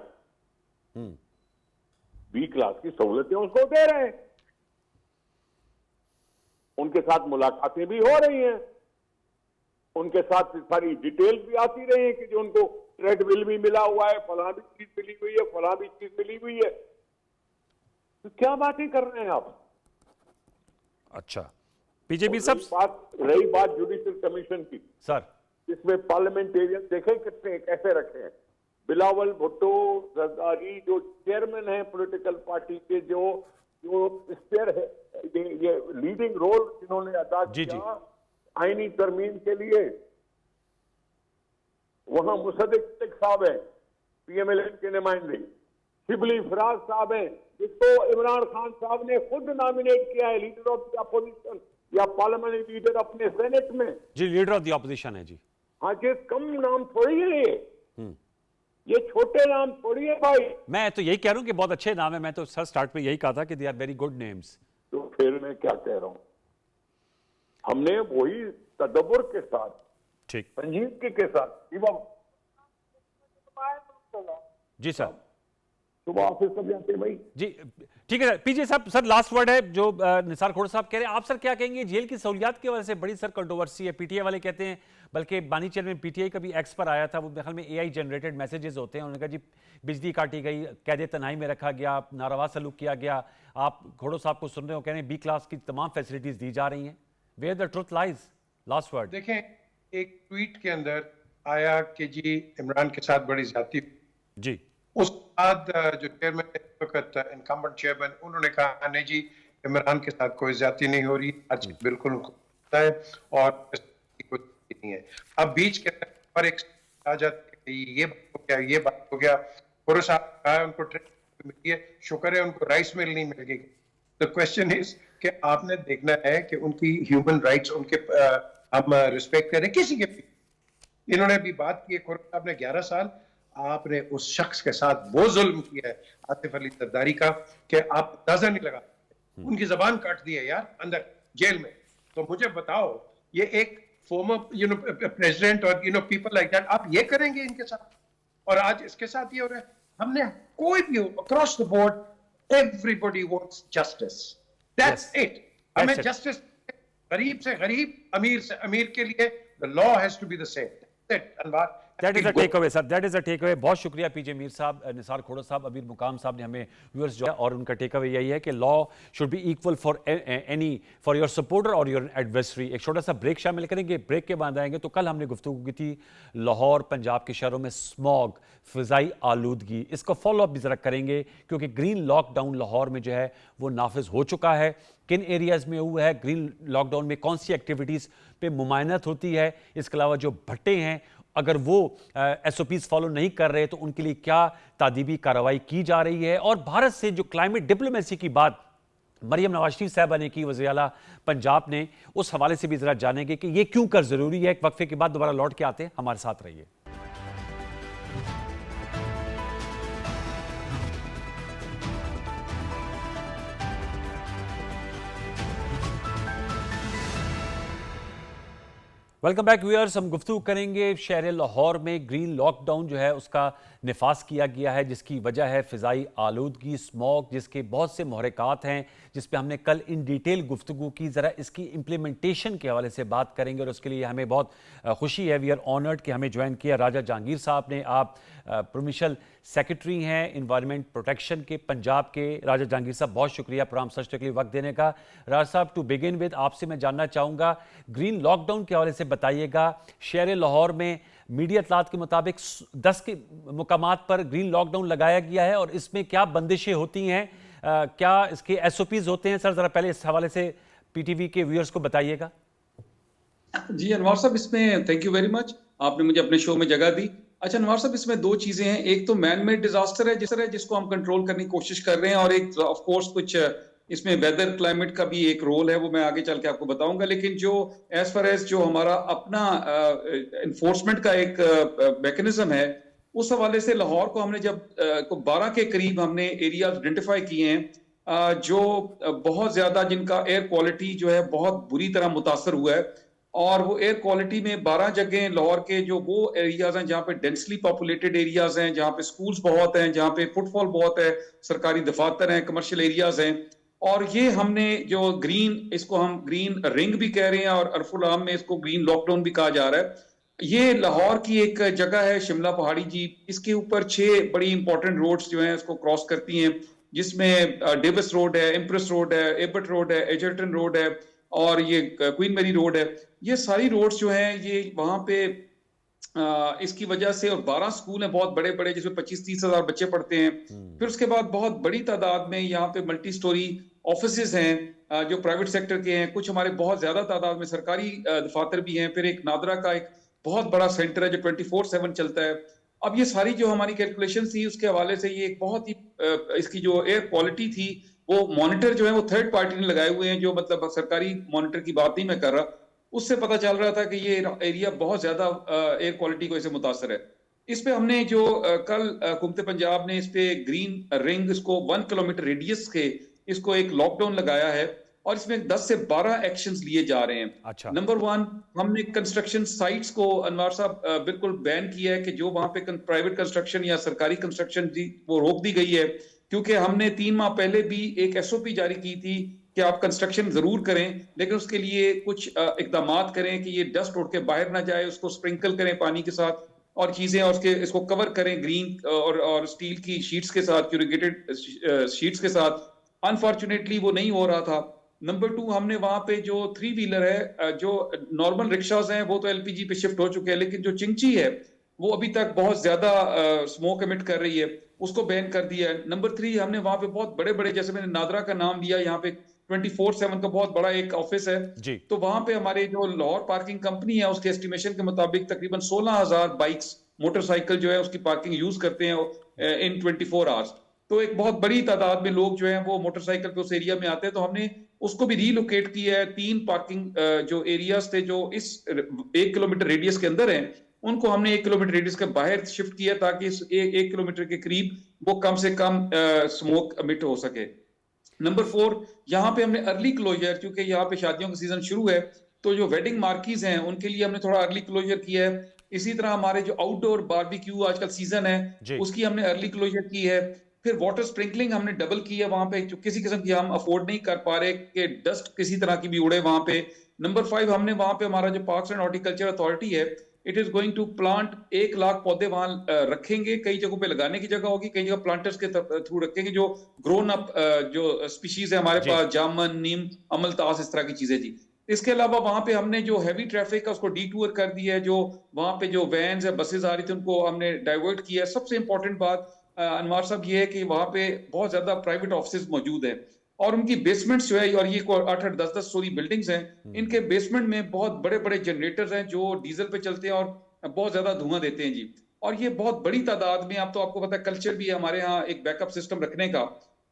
बी क्लास की सहूलतें उसको दे रहे हैं, उनके साथ मुलाकातें भी हो रही हैं, उनके साथ सारी डिटेल्स भी आती रही है कि जो उनको ट्रेडमिल भी मिला हुआ है, फलां भी चीज मिली हुई है, फलां भी चीज मिली हुई है। तो क्या बातें कर रहे हैं आप? अच्छा पीजेबी सब रही बात जुडिशियल कमीशन की, सर इसमें पार्लियामेंटेरियन देखे कितने कैसे रखे हैं। बिलावल भुट्टो जरदारी जो चेयरमैन है पॉलिटिकल पार्टी के, जो स्पेयर है, ये लीडिंग रोल जिन्होंने अदा किया आईनी तरमीम के लिए, वहां मुसद्दिक साहब है पीएमएलएन के नुमाइंदे, शिबली फराज साहब हैं जिसको इमरान खान साहब ने खुद नॉमिनेट किया है लीडर ऑफ द अपोजिशन या पार्लियामेंट्री लीडर अपने सेनेट में। जी लीडर ऑफ द ऑपोजिशन है जी। हाँ, ये कम नाम थोड़ी है, ये छोटे नाम थोड़ी है भाई। मैं तो यही कह रहा हूं कि बहुत अच्छे नाम है, मैं तो सर स्टार्ट में यही कहा था कि they are very good names. तो फिर मैं क्या कह रहा हूं, हमने वही तदब्बुर के साथ, ठीक, संजीदगी के साथ जी सर, सुबह ऑफिस कब जाते हैं भाई? जी ठीक है सर। पीजे साहब, सर लास्ट वर्ड है जो निसार खोड़ साहब कह रहे हैं, आप सर क्या कहेंगे? जेल की सहूलियात की वजह से बड़ी सर कंट्रोवर्सी है, पीटीआई वाले कहते हैं, बल्कि बानी चेयरमैन पीटीआई का भी एक्स पर आया था, वो मेरे ख्याल में एआई जनरेटेड मैसेजेस होते हैं, उन्होंने कहा जी बिजली काटी गई, कैद तन्हाई में रखा गया, नारवा सलूक किया गया। आप खोड़ो साहब को सुन रहे हो, कह रहे हैं बी क्लास की तमाम फैसिलिटीज दी जा रही हैं। Where the truth lies? Last word. देखें, एक ट्वीट के अंदर आया कि जी इमरान के साथ बड़ी ज्यादती जी, उस बाद जो चेयरमैन वक्त इनकम्बेंट चेयरमैन, उन्होंने कहा नहीं जी इमरान के साथ कोई ज्यादती नहीं हो रही, आज बिल्कुल उनको पता है और कुछ नहीं है। अब बीच के अंदर एक आ जाता है ये बात हो गया, ये बात हो गया, खोरो साहब कहा उनको ट्रेन मिली है, शुक्र है उनको राइस मिल नहीं मिल गई। द क्वेश्चन इज कि आपने देखना है कि उनकी ह्यूमन राइट्स उनके हम रिस्पेक्ट करें किसी के भी। इन्होंने भी बात की है खोरो साहब ने 11 साल आपने उस शख्स के साथ वो जुल्म किया है आतिफ अली जरदारी का कि आप अंदाजा नहीं लगा, उनकी जबान काट दी है यार अंदर जेल में। तो मुझे बताओ, ये एक फॉर्मर प्रेसिडेंट और पीपल लाइक दैट आप ये करेंगे इनके साथ? और आज इसके साथ ये हो रहा है। हमने कोई भी हो across the board everybody wants justice, that's it. हमें जस्टिस, गरीब से गरीब, अमीर से अमीर के लिए the law has to be the same. Anwar that is a take away sir, that is a take away. बहुत शुक्रिया पीजे मीर साहब, निसार खोड़ो साहब, अमीर मुकाम साहब ने हमें व्यूअर्स जो है, और उनका टेक अवे यही है कि law should be equal for any, for your supporter और योर एडवर्सरी। एक छोटा सा ब्रेक शामिल करेंगे, ब्रेक के बाद आएंगे। तो कल हमने गुफ्तगू की थी लाहौर पंजाब के शहरों में स्मॉग, फिजाई आलूदगी, इसको फॉलोअप भी ज़रा करेंगे क्योंकि ग्रीन लॉकडाउन लाहौर में जो है वो नाफिज हो चुका है। किन एरियाज़ में हुआ है ग्रीन लॉकडाउन में, कौन सी एक्टिविटीज़ पे मुमायनत होती है, इसके अलावा जो भट्टे हैं अगर वो SOPs फॉलो नहीं कर रहे तो उनके लिए क्या तादीबी कार्रवाई की जा रही है। और भारत से जो क्लाइमेट डिप्लोमेसी की बात मरियम नवाज शरीफ साहबा ने की, वज़ीर आला पंजाब ने, उस हवाले से भी ज़रा जानेंगे कि ये क्यों कर ज़रूरी है। एक वक्फे के बाद दोबारा लौट के आते हैं, हमारे साथ रहिए। Welcome back viewers. हम गुफ्तगू करेंगे शहर लाहौर में ग्रीन लॉकडाउन जो है उसका निफाज किया गया है, जिसकी वजह है फ़िज़ाई आलूदगी, स्मॉग, जिसके बहुत से महरक़ात हैं जिस पे हमने कल इन डिटेल गुफ्तगू की। ज़रा इसकी इम्प्लीमेंटेशन के हवाले से बात करेंगे और उसके लिए हमें बहुत खुशी है, वी आर ऑनर्ड कि हमें ज्वाइन किया राजा जहांगीर साहब ने। आप प्रोविंशियल सेक्रेटरी हैं इन्वायरमेंट प्रोटेक्शन के पंजाब के। राजा जहांगीर साहब बहुत शुक्रिया प्रोग्राम सच के लिए वक्त देने का। राजा साहब, टू बिगिन विद आपसे मैं जानना चाहूँगा ग्रीन लॉकडाउन के हवाले से बताइएगा। शहर लाहौर में मीडिया इत्तलात के मुताबिक 10 के मुकामात पर ग्रीन लॉकडाउन लगाया गया है और इसमें क्या बंदिशें होती हैं, क्या इसके SOPs होते हैं? सर ज़रा पहले इस हवाले से PTV के व्यूअर्स को बताइएगा। जी अनवर साहब, इसमें थैंक यू वेरी मच, आपने मुझे अपने शो में जगह दी। अच्छा अनवर साहब, इसमें दो चीजें हैं, एक तो मैन मेड डिजास्टर है जिसको हम कंट्रोल करने की कोशिश कर रहे हैं, और एक ऑफ कोर्स कुछ इसमें वेदर क्लाइमेट का भी एक रोल है, वो मैं आगे चल के आपको बताऊंगा। लेकिन जो एज फार एज जो हमारा अपना इन्फोर्समेंट का एक मैकेनिज्म है, उस हवाले से लाहौर को हमने जब 12 के करीब हमने एरियाज आइडेंटिफाई किए हैं जो बहुत ज्यादा, जिनका एयर क्वालिटी जो है बहुत बुरी तरह मुतासर हुआ है, और वो एयर क्वालिटी में 12 जगह लाहौर के जो वो एरियाज हैं जहाँ पे डेंसली पॉपुलेटेड एरियाज हैं, जहाँ पे स्कूल्स बहुत हैं, जहाँ पे फुटफॉल बहुत है, सरकारी दफातर हैं, कमर्शियल एरियाज हैं, और ये हमने जो ग्रीन, इसको हम ग्रीन रिंग भी कह रहे हैं और अरफुल आम में इसको ग्रीन लॉकडाउन भी कहा जा रहा है। ये लाहौर की एक जगह है शिमला पहाड़ी जी, इसके ऊपर 6 बड़ी इंपॉर्टेंट रोड्स जो हैं इसको क्रॉस करती हैं, जिसमें डेविस रोड है, इम्प्रेस रोड है, एबर्ट रोड है, एजर्टन रोड है और ये क्वीन मैरी रोड है। ये सारी रोड्स जो हैं ये वहां पे इसकी वजह से, और 12 स्कूल हैं बहुत बड़े बड़े जिसमें 25-30 हजार बच्चे पढ़ते हैं। फिर उसके बाद बहुत बड़ी तादाद में यहाँ पे मल्टी स्टोरी ऑफिसेज हैं जो प्राइवेट सेक्टर के हैं, कुछ हमारे बहुत ज्यादा तादाद में सरकारी दफातर भी हैं। फिर एक नादरा का एक बहुत बड़ा सेंटर है जो 24/7 चलता है। अब ये सारी जो हमारी कैलकुलेशन थी उसके हवाले से ये एक बहुत ही इसकी जो एयर क्वालिटी थी वो मॉनिटर जो है वो थर्ड पार्टी ने लगाए हुए हैं, जो मतलब सरकारी मॉनिटर की बात नहीं मैं कर रहा, उससे पता चल रहा था कि ये एरिया बहुत ज्यादा एयर क्वालिटी को इससे मुतासर है। इस पे हमने जो कल हुकूमत पंजाब ने इस पे ग्रीन रिंग, इसको 1 किलोमीटर रेडियस के इसको एक लॉकडाउन लगाया है और इसमें 10 से 12 एक्शंस लिए जा रहे हैं। अच्छा। नंबर 1, हमने कंस्ट्रक्शन साइट्स को अनवार साहब बिल्कुल बैन किया है कि जो वहां पे प्राइवेट कंस्ट्रक्शन या सरकारी कंस्ट्रक्शन थी वो रोक दी गई है, क्योंकि हमने 3 माह पहले भी एक एसओपी जारी की थी कि आप कंस्ट्रक्शन जरूर करें लेकिन उसके लिए कुछ इकदाम करें कि ये डस्ट उड़ के बाहर ना जाए, उसको स्प्रिंकल करें पानी के साथ और चीजें, और उसके इसको कवर करें ग्रीन और स्टील की शीट्स के साथ, क्यूरिगेटेड शीट्स के साथ। अनफॉर्चुनेटली वो नहीं हो रहा था। नंबर 2, हमने वहां पे जो 3 व्हीलर है, जो नॉर्मल रिक्शाज हैं वो तो एलपीजी पे शिफ्ट हो चुके हैं, लेकिन जो चिंची है वो अभी तक बहुत ज्यादा स्मोक एमिट कर रही है, उसको बैन कर दिया है। नंबर 3, हमने वहां पे बहुत बड़े बड़े, जैसे मैंने नादरा का नाम लिया, यहाँ पे 24/7 का बहुत बड़ा एक ऑफिस है, जी। तो वहां पे हमारे जो लाहौर पार्किंग कंपनी है उसके एस्टिमेशन के मुताबिक तकरीबन 16,000 बाइक्स, मोटरसाइकिल जो है उसकी पार्किंग यूज करते हैं इन 24 आवर्स। तो एक बहुत बड़ी तादाद में लोग जो हैं वो मोटरसाइकिल पे उस एरिया में आते हैं, तो हमने उसको भी रीलोकेट किया है। 3 पार्किंग जो एरियाज थे जो इस 1 किलोमीटर रेडियस के अंदर हैं, उनको हमने 1 किलोमीटर रेडियस के बाहर शिफ्ट किया ताकि इस 1 किलोमीटर के करीब वो कम से कम स्मोक एमिट हो सके। नंबर 4, यहाँ पे हमने अर्ली क्लोजर, क्योंकि यहाँ पे शादियों का सीजन शुरू है, तो जो वेडिंग मार्कीज हैं उनके लिए हमने थोड़ा अर्ली क्लोजर किया है। इसी तरह हमारे जो आउटडोर बारबेक्यू आजकल सीजन है उसकी हमने अर्ली क्लोजर की है। फिर वाटर स्प्रिंकलिंग हमने डबल की है वहां पे, जो किसी किस्म की हम अफोर्ड नहीं कर पा रहे कि डस्ट किसी तरह की भी उड़े वहां पे। नंबर 5, हमने वहां पे हमारा जो पार्क्स एंड हॉर्टिकल्चर अथॉरिटी है, it is going to plant 1 lakh पौधे वहां रखेंगे। कई जगहों पे लगाने की जगह होगी, कई जगह प्लांटर्स के थ्रू रखेंगे, जो ग्रोन अप जो स्पीशीज है हमारे पास, जामन, नीम, अमलतास, इस तरह की चीजें जी। इसके अलावा वहां पे हमने जो हैवी ट्रैफिक है उसको डिटूर कर दिया है, जो वहां पे जो वैन्स है, बसेस आ रही थी, उनको हमने डाइवर्ट किया है। सबसे इंपॉर्टेंट बात अनवार साहब ये है कि वहां पे बहुत ज्यादा प्राइवेट ऑफिस मौजूद हैं और उनकी बेसमेंट्स जो है, और ये 8-8, 10-10 स्टोरी बिल्डिंग्स हैं, इनके बेसमेंट में बहुत बड़े बड़े जनरेटर्स हैं जो डीजल पे चलते हैं और बहुत ज्यादा धुआं देते हैं जी। और ये बहुत बड़ी तादाद में, अब तो आपको पता है कल्चर भी है हमारे यहाँ एक बैकअप सिस्टम रखने का,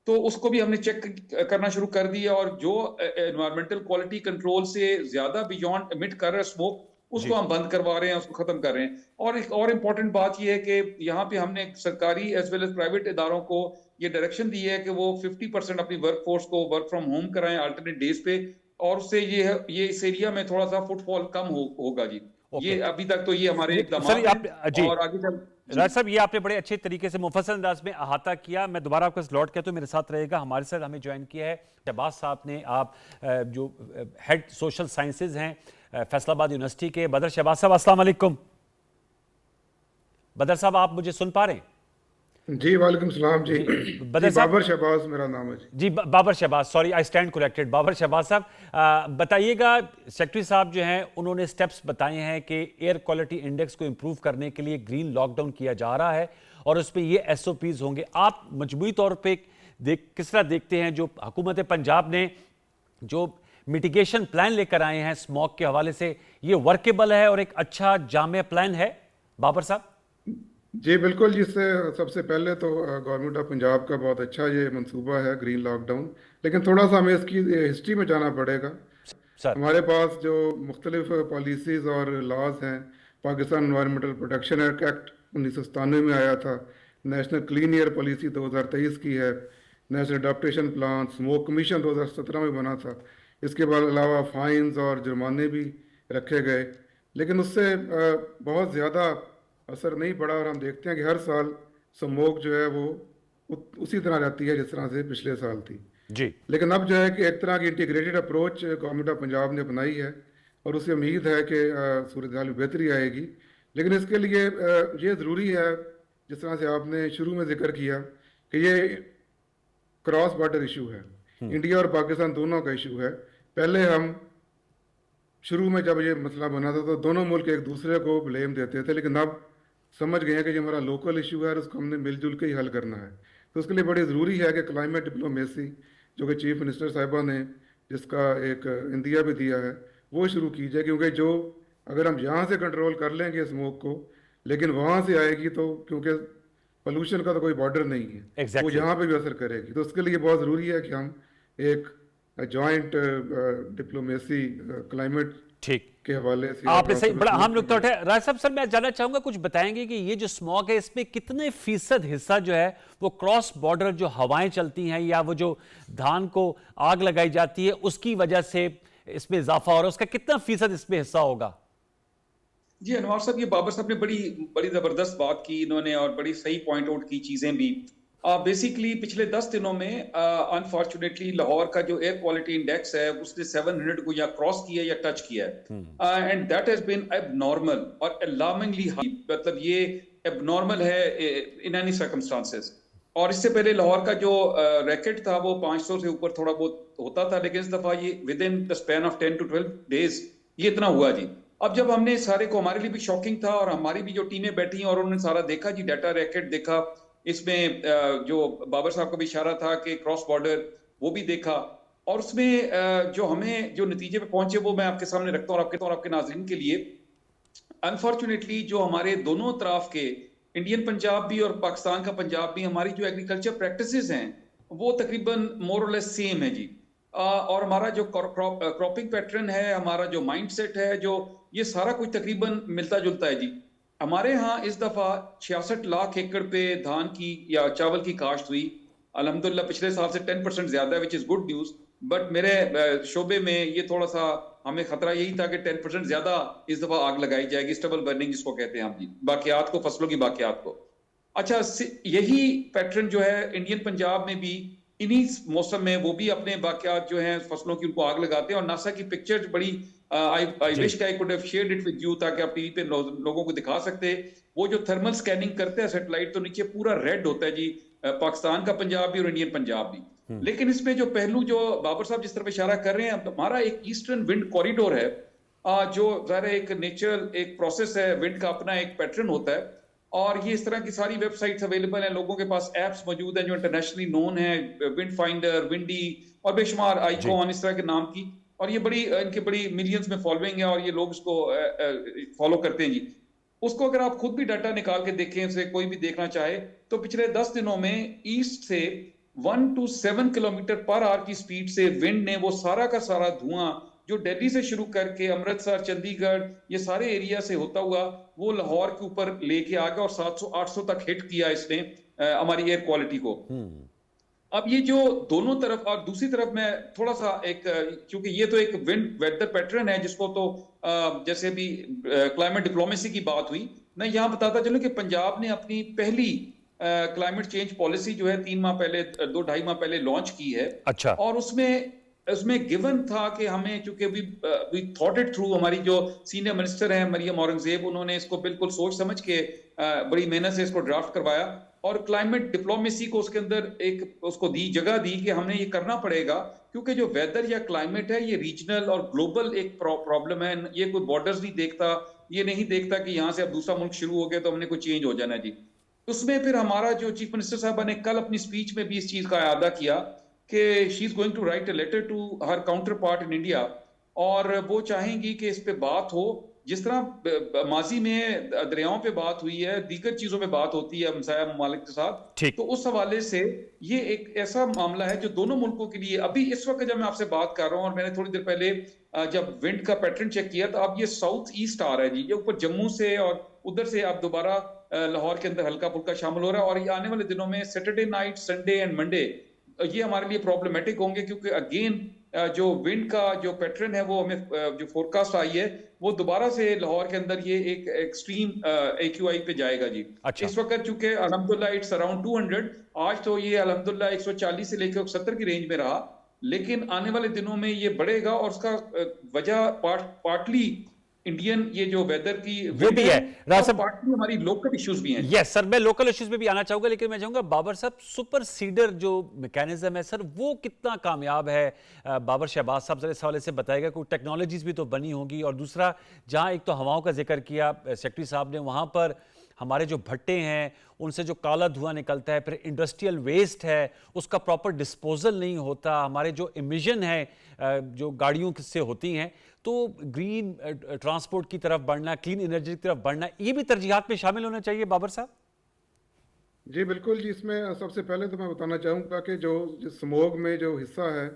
तो उसको भी हमने चेक करना शुरू कर दिया, और जो एनवायरमेंटल क्वालिटी कंट्रोल से ज्यादा बियॉन्ड एमिट कर रहा है स्मोक, उसको हम बंद करवा रहे हैं, उसको खत्म कर रहे हैं। और एक और इम्पोर्टेंट बात यह है कि यहाँ पे हमने सरकारी एज वेल एज प्राइवेट इदारों को ये डायरेक्शन दी है कि वो 50% अपनी वर्कफोर्स को वर्क फ्रॉम होम कराएं अल्टरनेट डेज पे, और उससे ये इस एरिया में थोड़ा सा फुटफॉल कम होगा जी। ये अभी तक तो ये हमारे इक़दाम हैं, और आगे चल राज साहब, ये आपने बड़े अच्छे तरीके से मुफस्सल अंदाज में अहाता किया। मैं दोबारा आपको लौट के तो मेरे साथ रहेगा, हमारे साथ हमें ज्वाइन किया है शहबाज साहब ने, आप जो हेड सोशल साइंसेज हैं फैसलाबाद यूनिवर्सिटी के। बदर शहबाज साहब, अस्सलाम वालेकुम। बदर साहब, आप मुझे सुन पा रहे हैं? जी वालेकुम सलाम जी। बदर साहब, बाबर शहबाज मेरा नाम है जी। Babar Shahbaz, sorry I stand corrected, Babar Shahbaz साहब, बताइएगा, सेक्रेटरी साहब जो हैं उन्होंने स्टेप्स बताए हैं कि एयर क्वालिटी इंडेक्स को इंप्रूव करने के लिए ग्रीन लॉकडाउन किया जा रहा है और उस पर ये एसओपीज होंगे। आप मजमूई तौर पर किस तरह देखते हैं जो हुकूमत पंजाब ने जो मिटिगेशन प्लान लेकर आए हैं स्मॉग के हवाले से, ये वर्केबल है और एक अच्छा जामे प्लान है? बाबर साहब जी बिल्कुल। जिससे सबसे पहले तो गवर्नमेंट ऑफ पंजाब का बहुत अच्छा ये मंसूबा है ग्रीन लॉकडाउन, लेकिन थोड़ा सा हमें इसकी हिस्ट्री में जाना पड़ेगा सर। हमारे पास जो मुख्तलिफ पॉलिसीज़ और लॉज हैं, पाकिस्तान एनवायरमेंटल प्रोटेक्शन एक्ट 1997 में आया था, नेशनल क्लीन एयर पॉलिसी 2023 की है, national adaptation plan, smoke commission 2017 में बना था। इसके बाद अलावा फाइन्स और जुर्माने भी रखे गए, लेकिन उससे बहुत ज़्यादा असर नहीं पड़ा। और हम देखते हैं कि हर साल स्मोक जो है वो उसी तरह रहती है जिस तरह से पिछले साल थी। जी। लेकिन अब जो है कि एक तरह की integrated approach government of Punjab ने अपनाई है और उससे उम्मीद है कि सूरत हाल में बेहतरी आएगी। लेकिन इसके लिए ये ज़रूरी है, जिस तरह से आपने शुरू में जिक्र किया, कि ये क्रॉस बॉर्डर इशू है, इंडिया और पाकिस्तान दोनों का इशू है। पहले हम शुरू में जब ये मसला बना था तो दोनों मुल्क एक दूसरे को ब्लेम देते थे, लेकिन अब समझ गए हैं कि ये हमारा लोकल इशू है और उसको हमने मिलजुल के ही हल करना है। तो उसके लिए बड़ी ज़रूरी है कि क्लाइमेट डिप्लोमेसी, जो कि चीफ मिनिस्टर साहिबा ने जिसका एक इंदिया भी दिया है, वो शुरू की जाए। क्योंकि जो अगर हम यहाँ से कंट्रोल कर लेंगे स्मोक को, लेकिन वहाँ से आएगी तो, क्योंकि पोल्यूशन का तो कोई बॉर्डर नहीं है, वो यहाँ पे भी असर करेगी। तो उसके लिए बहुत ज़रूरी है कि हम एक जॉइंट डिप्लोमेसी क्लाइमेट ठीक के हवाले से आपने सही बड़ा अहम नुकता उठाया। राज साहब, सर मैं जानना चाहूंगा, कुछ बताएंगे कि ये जो स्मॉग है इसमें कितने फीसद हिस्सा जो है वो क्रॉस बॉर्डर जो हवाएं चलती हैं या वो जो धान को आग लगाई जाती है उसकी वजह से इसमें इजाफा हो रहा है, उसका कितना फीसद इसमें हिस्सा होगा? जी अनवर साहब, ये बाबर साहब ने बड़ी बड़ी जबरदस्त बात की इन्होंने और बड़ी सही पॉइंट आउट की चीजें भी। बेसिकली पिछले 10 दिनों में अनफॉर्चुनेटली लाहौर का जो एयर क्वालिटी इंडेक्स है उसने 700 को या क्रॉस किया या टच किया है, and that has been abnormal और अलार्मिंगली हाई। मतलब ये एबनॉर्मल है इन एनी सर्कमस्टांसेस। और इससे पहले लाहौर का जो रैकेट था वो 500 से ऊपर थोड़ा बहुत होता था, लेकिन इस दफा ये with in the span of 10 to 12 days ये इतना हुआ जी। अब जब हमने सारे को, हमारे लिए भी शॉकिंग था और हमारी भी जो टीमें बैठी हैं और उन्होंने सारा देखा जी, डाटा रैकेट देखा, इसमें जो बाबर साहब का भी इशारा था कि क्रॉस बॉर्डर, वो भी देखा। और उसमें जो हमें जो नतीजे पे पहुंचे वो मैं आपके सामने रखता हूँ और आपके नाज़रीन के लिए। अनफॉर्चुनेटली जो हमारे दोनों तरफ के, इंडियन पंजाब भी और पाकिस्तान का पंजाब भी, हमारी जो एग्रीकल्चर प्रैक्टिसेस हैं वो तकरीबन मोर और लेस सेम है जी। और हमारा जो क्रॉपिंग पैटर्न है, हमारा जो माइंडसेट है, जो ये सारा कुछ तकरीबन मिलता जुलता है जी। हमारे यहाँ इस दफा 66 लाख एकड़ पे धान की या चावल की काश्त हुई। अल्हम्दुलिल्लाह पिछले साल से 10% ज्यादा है, which is good news. But मेरे शोबे में ये थोड़ा सा हमें खतरा यही था कि 10% ज्यादा इस दफा आग लगाई जाएगी, स्टबल बर्निंग जिसको कहते हैं हम जी, बाकियात को, फसलों की बाकियात को। अच्छा, यही पैटर्न जो है इंडियन पंजाब में भी इन्हीं मौसम में वो भी अपने बाकियात जो हैं फसलों की, उनको आग लगाते हैं। और नासा की पिक्चर्स बड़ी I wish I could have shared it with you, ताकि आप टीवी पे लोगों को दिखा सकते। वो जो थर्मल स्कैनिंग करते हैं सैटेलाइट, तो नीचे पूरा रेड होता है जी, पाकिस्तान का पंजाब भी और इंडियन पंजाब भी। लेकिन इसमें जो पहलू जो बाबर साहब जिस तरफ इशारा कर रहे हैं, हमारा एक ईस्टर्न विंड कॉरिडोर है, जो ज़ाहिर एक नेचुरल एक प्रोसेस है, विंड का अपना एक पैटर्न होता है। और ये इस तरह की सारी वेबसाइट्स अवेलेबल हैं, लोगों के पास एप्स मौजूद हैं जो इंटरनेशनली नोन है, विंड फाइंडर, विंडी और बेशुमार आइकॉन, इस तरह के नाम की। और ये बड़ी इनके बड़ी मिलियंस में फॉलोइंग है और ये लोग इसको फॉलो करते हैं जी। उसको अगर आप खुद भी डाटा निकाल के देखें, उसे कोई भी देखना चाहे, तो पिछले 10 दिनों में ईस्ट से 1 to 7 किलोमीटर पर आवर की स्पीड से विंड ने वो सारा का सारा धुआं जो दिल्ली से शुरू करके अमृतसर, चंडीगढ़, ये सारे एरिया से होता हुआ वो लाहौर के ऊपर लेके आ गया और 700-800 तक हिट किया इसने हमारी एयर क्वालिटी को। अब ये जो दोनों तरफ, और दूसरी तरफ मैं थोड़ा सा एक, क्योंकि ये तो एक विंड वेदर पैटर्न है जिसको तो जैसे भी क्लाइमेट डिप्लोमेसी की बात हुई, मैं यहाँ बताता चलूं कि पंजाब ने अपनी पहली क्लाइमेट चेंज पॉलिसी जो है 3 माह पहले, 2-2.5 माह पहले लॉन्च की है। अच्छा। और उसमें गिवन था कि हमें, चूंकि वी थॉट इट थ्रू, हमारी जो सीनियर मिनिस्टर हैं मरियम औरंगजेब, उन्होंने इसको बिल्कुल सोच समझ के बड़ी मेहनत से इसको ड्राफ्ट करवाया और क्लाइमेट डिप्लोमेसी को उसके अंदर एक उसको जगह दी कि हमने ये करना पड़ेगा, क्योंकि जो वेदर या क्लाइमेट है ये रीजनल और ग्लोबल एक प्रॉब्लम है। ये कोई बॉर्डर्स नहीं देखता, ये नहीं देखता कि यहाँ से अब दूसरा मुल्क शुरू हो गया तो हमने कोई चेंज हो जाना जी। उसमें फिर हमारा जो चीफ मिनिस्टर साहब ने कल अपनी स्पीच में भी इस चीज का इरादा किया कि she is going to write a letter to her counterpart in India, और वो चाहेंगी कि इस पे बात हो, जिस तरह माजी में दरियाओं पे बात हुई है, दीगर चीजों पे बात होती है हमसाया ममालिक के साथ। तो उस हवाले से ये एक ऐसा मामला है जो दोनों मुल्कों के लिए, अभी इस वक्त जब मैं आपसे बात कर रहा हूँ और मैंने थोड़ी देर पहले जब विंड का पैटर्न चेक किया, तो अब ये साउथ ईस्ट आ रहा है जी, ये ऊपर जम्मू से और उधर से अब दोबारा लाहौर के अंदर हल्का फुल्का शामिल हो रहा है। और ये आने वाले दिनों में Saturday night, Sunday and Monday ये हमारे लिए प्रॉब्लमेटिक होंगे, क्योंकि अगेन जो विंड का जो पैटर्न है वो हमें जो फोरकास्ट आई है वो दोबारा से लाहौर के अंदर ये एक एक्सट्रीम AQI पे जाएगा जी। अच्छा। इस वक्त चूंकि अल्हम्दुलिल्लाह इट्स अराउंड 200, आज तो ये अल्हम्दुलिल्लाह 140 से लेकर 70 की रेंज में रहा, लेकिन आने वाले दिनों में ये बढ़ेगा और उसका वजह पार्टली इंडियन ये जो वेदर की वो भी है, और पार्टली हमारी लोकल इश्यूज भी हैं। यस सर, मैं लोकल इश्यूज में भी आना चाहूंगा, लेकिन मैं चाहूंगा बाबर साहब सुपर सीडर जो मैकेनिज्म है सर वो कितना कामयाब है? बाबर शहबाज साहब जरा इस हवाले से बताएगा, कोई टेक्नोलॉजीज भी तो बनी होंगी, और दूसरा जहां एक तो हवाओं का जिक्र किया सेक्रेटरी साहब ने, वहां पर हमारे जो भट्टे हैं उनसे जो काला धुआं निकलता है, फिर इंडस्ट्रियल वेस्ट है उसका प्रॉपर डिस्पोजल नहीं होता, हमारे जो इमिशन है जो गाड़ियों से होती हैं, तो ग्रीन ट्रांसपोर्ट की तरफ बढ़ना, क्लीन एनर्जी की तरफ बढ़ना, ये भी तरजीहात में शामिल होना चाहिए बाबर साहब। जी बिल्कुल जी, इसमें सबसे पहले तो मैं बताना चाहूँगा कि जो स्मोग में जो हिस्सा है,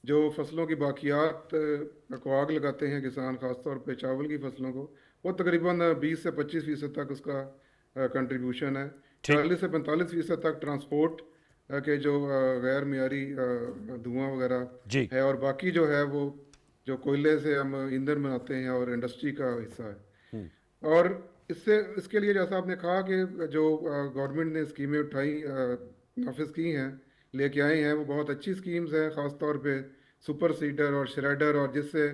जो फसलों की बाकियात को आग लगाते हैं किसान, खासतौर पे चावल की फसलों को, वो तकरीबन 20 से 25% तक उसका कंट्रीब्यूशन है। 40 से 45% तक ट्रांसपोर्ट के जो गैर मियारी धुआं वगैरह है, और बाकी जो है वो जो कोयले से हम ईंधन बनाते हैं और इंडस्ट्री का हिस्सा है। और इसके लिए जैसा आपने कहा कि जो गवर्नमेंट ने स्कीमें उठाई, नाफिज की हैं, लेके आए हैं, वो बहुत अच्छी स्कीम्स हैं, ख़ासतौर पे सुपर सीडर और श्रेडर, और जिससे,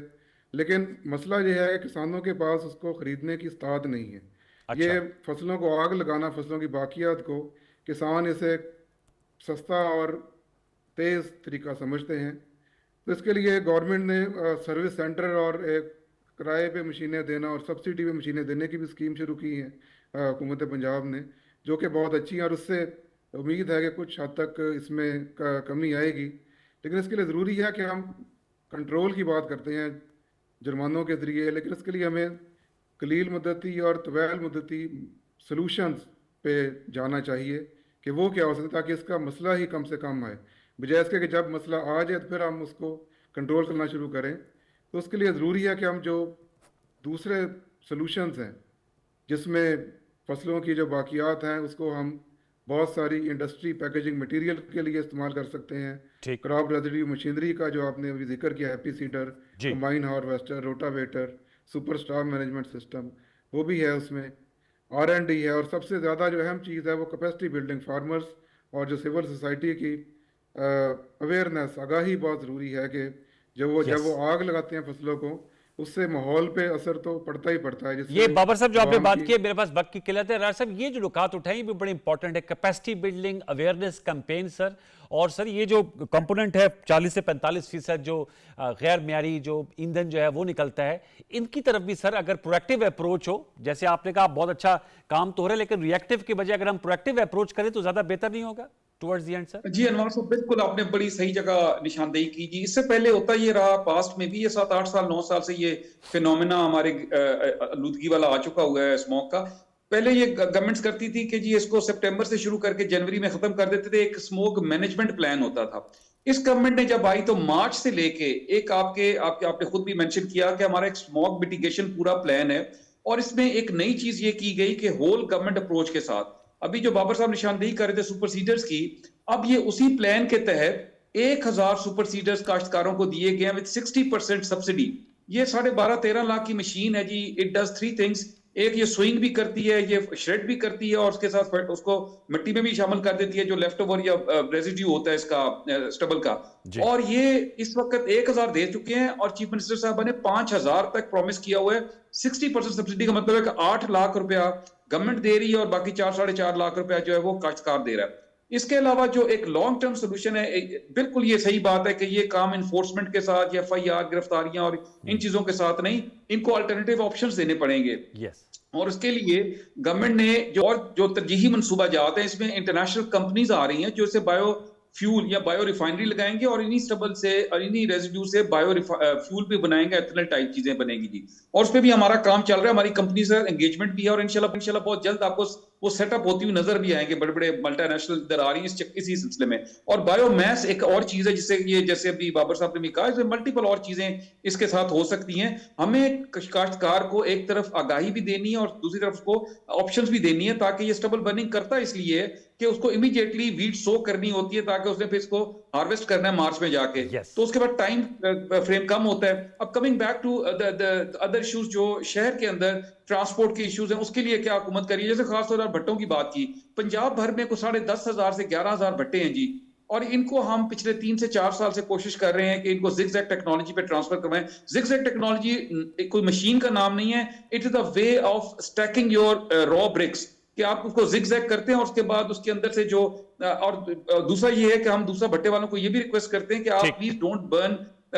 लेकिन मसला ये है कि किसानों के पास उसको ख़रीदने की इस्तात नहीं है। अच्छा। ये फसलों को आग लगाना, फसलों की बाकियात को, किसान इसे सस्ता और तेज़ तरीका समझते हैं। तो इसके लिए गवर्नमेंट ने सर्विस सेंटर और एक किराए पे मशीनें देना और सब्सिडी पे मशीनें देने की भी स्कीम शुरू की है हुकूमत पंजाब ने, जो कि बहुत अच्छी है, और उससे उम्मीद है कि कुछ हद तक इसमें कमी आएगी। लेकिन इसके लिए ज़रूरी है कि हम कंट्रोल की बात करते हैं जुर्मानों के ज़रिए, लेकिन इसके लिए हमें कलील मुद्दती और तवील मुद्दती सलूशंस पे जाना चाहिए कि वो क्या हो सकता है, ताकि इसका मसला ही कम से कम आए, बजाय इसके कि जब मसला आ जाए तो फिर हम उसको कंट्रोल करना शुरू करें। तो उसके लिए ज़रूरी है कि हम जो दूसरे सलूशंस हैं, जिसमें फसलों की जो बाकियात हैं उसको हम बहुत सारी इंडस्ट्री पैकेजिंग मटेरियल के लिए इस्तेमाल कर सकते हैं। क्रॉप रेजिड्यू मशीनरी का जो आपने अभी जिक्र किया, happy seeder, combine harvester, rotavator, super stock management system, वो भी है उसमें। R&D है, और सबसे ज़्यादा जो अहम चीज़ है वो कैपेसिटी बिल्डिंग, फार्मर्स और जो सिविल सोसाइटी की अवेयरनेस, आगाही बहुत ज़रूरी है कि जब वो आग लगाते हैं फसलों को, उससे माहौल पे असर तो पड़ता ही पड़ता है। ये बाबर साहब जो आपने बात की है, मेरे पास वक्त की किल्लत है, राज साहब ये जो नुकात उठाई भी बड़े इंपॉर्टेंट है, capacity building, awareness campaign sir, और सर ये जो कंपोनेंट है 40 से 45% जो गैर म्यारी जो ईंधन जो है वो निकलता है, इनकी तरफ भी सर अगर प्रोएक्टिव अप्रोच हो, जैसे आपने कहा बहुत अच्छा काम तो हो रहा है, लेकिन रिएक्टिव के बजाय अगर हम प्रोएक्टिव अप्रोच करें तो ज्यादा बेहतर नहीं होगा टुवर्ड्स द एंड सर? जी अनवर साहब, बिल्कुल आपने बड़ी सही जगह निशानदेही की जी। इससे पहले होता ये रहा, पास्ट में भी ये 7-8 साल 9 साल से ये फिनोमेना हमारे आलूदगी वाला आ चुका हुआ है स्मोक का। पहले ये गवर्नमेंट्स करती थी कि जी इसको सितंबर से शुरू करके जनवरी में खत्म कर देते थे, एक स्मोक मैनेजमेंट प्लान होता था। इस गवर्नमेंट ने जब आई तो मार्च से लेके एक आपने खुद भी मेंशन किया कि हमारा एक स्मोक मिटिगेशन पूरा प्लान है, और इसमें एक नई चीज ये की गई कि होल गवर्नमेंट अप्रोच के साथ, अभी जो बाबर साहब निशानदेही कर रहे थे सुपर सीडर्स की, अब ये उसी प्लान के तहत 1000 सुपर सीडर्स काश्तकारों को दिए गए हैं विद 60% सब्सिडी। ये 12.5-13 लाख की मशीन है जी। इट डज 3 थिंग्स, एक ये स्विंग भी करती है, ये श्रेड भी करती है, और उसके साथ उसको मिट्टी में भी शामिल कर देती है जो लेफ्ट ओवर या रेजिड्यू होता है इसका स्टबल का। और ये इस वक्त 1000 दे चुके हैं, और चीफ मिनिस्टर साहब ने 5000 तक प्रॉमिस किया हुआ है। 60% सब्सिडी का मतलब है कि 8 लाख रुपया गवर्नमेंट दे रही है, और बाकी 4-4.5 लाख रुपया जो है वो काश्तकार दे रहा है। इसके अलावा जो एक लॉन्ग टर्म सोल्यूशन है, बिल्कुल ये सही बात है कि ये काम इन्फोर्समेंट के साथ या FIR गिरफ्तारियां और इन चीजों के साथ नहीं, इनको अल्टरनेटिव ऑप्शंस देने पड़ेंगे। और उसके लिए गवर्नमेंट ने जो तरजीही मंसूबा जाते हैं, इसमें इंटरनेशनल कंपनीज आ रही हैं जो इसे बायो फ्यूल या बायो रिफाइनरी लगाएंगे, और इन्हीं स्टबल से और इन्हीं रेजिड्यू से बायो फ्यूल भी बनाएंगे, एथेनॉल टाइप चीजें बनेगी जी। और उस पर भी हमारा काम चल रहा है, हमारी कंपनी से एंगेजमेंट भी है, और इंशाल्लाह बहुत जल्द आपको वो सेटअप होती हुई नजर भी आएंगे। बड़े बड़े मल्टीनेशनल इधर आ रही है इसी सिलसिले में। और बायोमैस एक और चीज है जिससे ये, जैसे अभी बाबर साहब ने भी कहा, इसमें मल्टीपल और चीजें इसके साथ हो सकती हैं। हमें काश्तकार को एक तरफ आगाही भी देनी है और दूसरी तरफ उसको ऑप्शंस भी देनी है, ताकि ये स्टबल बर्निंग करता है इसलिए कि उसको इमीडिएटली वीड सो करनी होती है, ताकि उसने फिर इसको हार्वेस्ट करना है मार्च में जाके, Yes. तो उसके बाद टाइम फ्रेम कम होता है। अब coming back to the other issues जो शहर के अंदर ट्रांसपोर्ट के इश्यूज हैं, उसके लिए क्या हुकूमत करी, जैसे खासतौर पर भट्टों की बात की, पंजाब भर में कुछ 10,500 से 11,000 भट्टे हैं जी, और इनको हम पिछले 3 से 4 साल से कोशिश कर रहे हैं कि इनको जिगजैग टेक्नोलॉजी पे ट्रांसफर करवाएं। जिगजैग टेक्नोलॉजी कोई मशीन का नाम नहीं है, it is the way of stacking your raw bricks, कि आप उसको जिगजैग करते हैं और उसके बाद उसके अंदर से जो और दूसरा ये है कि हम दूसरा भट्टे वालों को ये भी रिक्वेस्ट करते हैं कि आप ठीक। प्लीज डोंट बर्न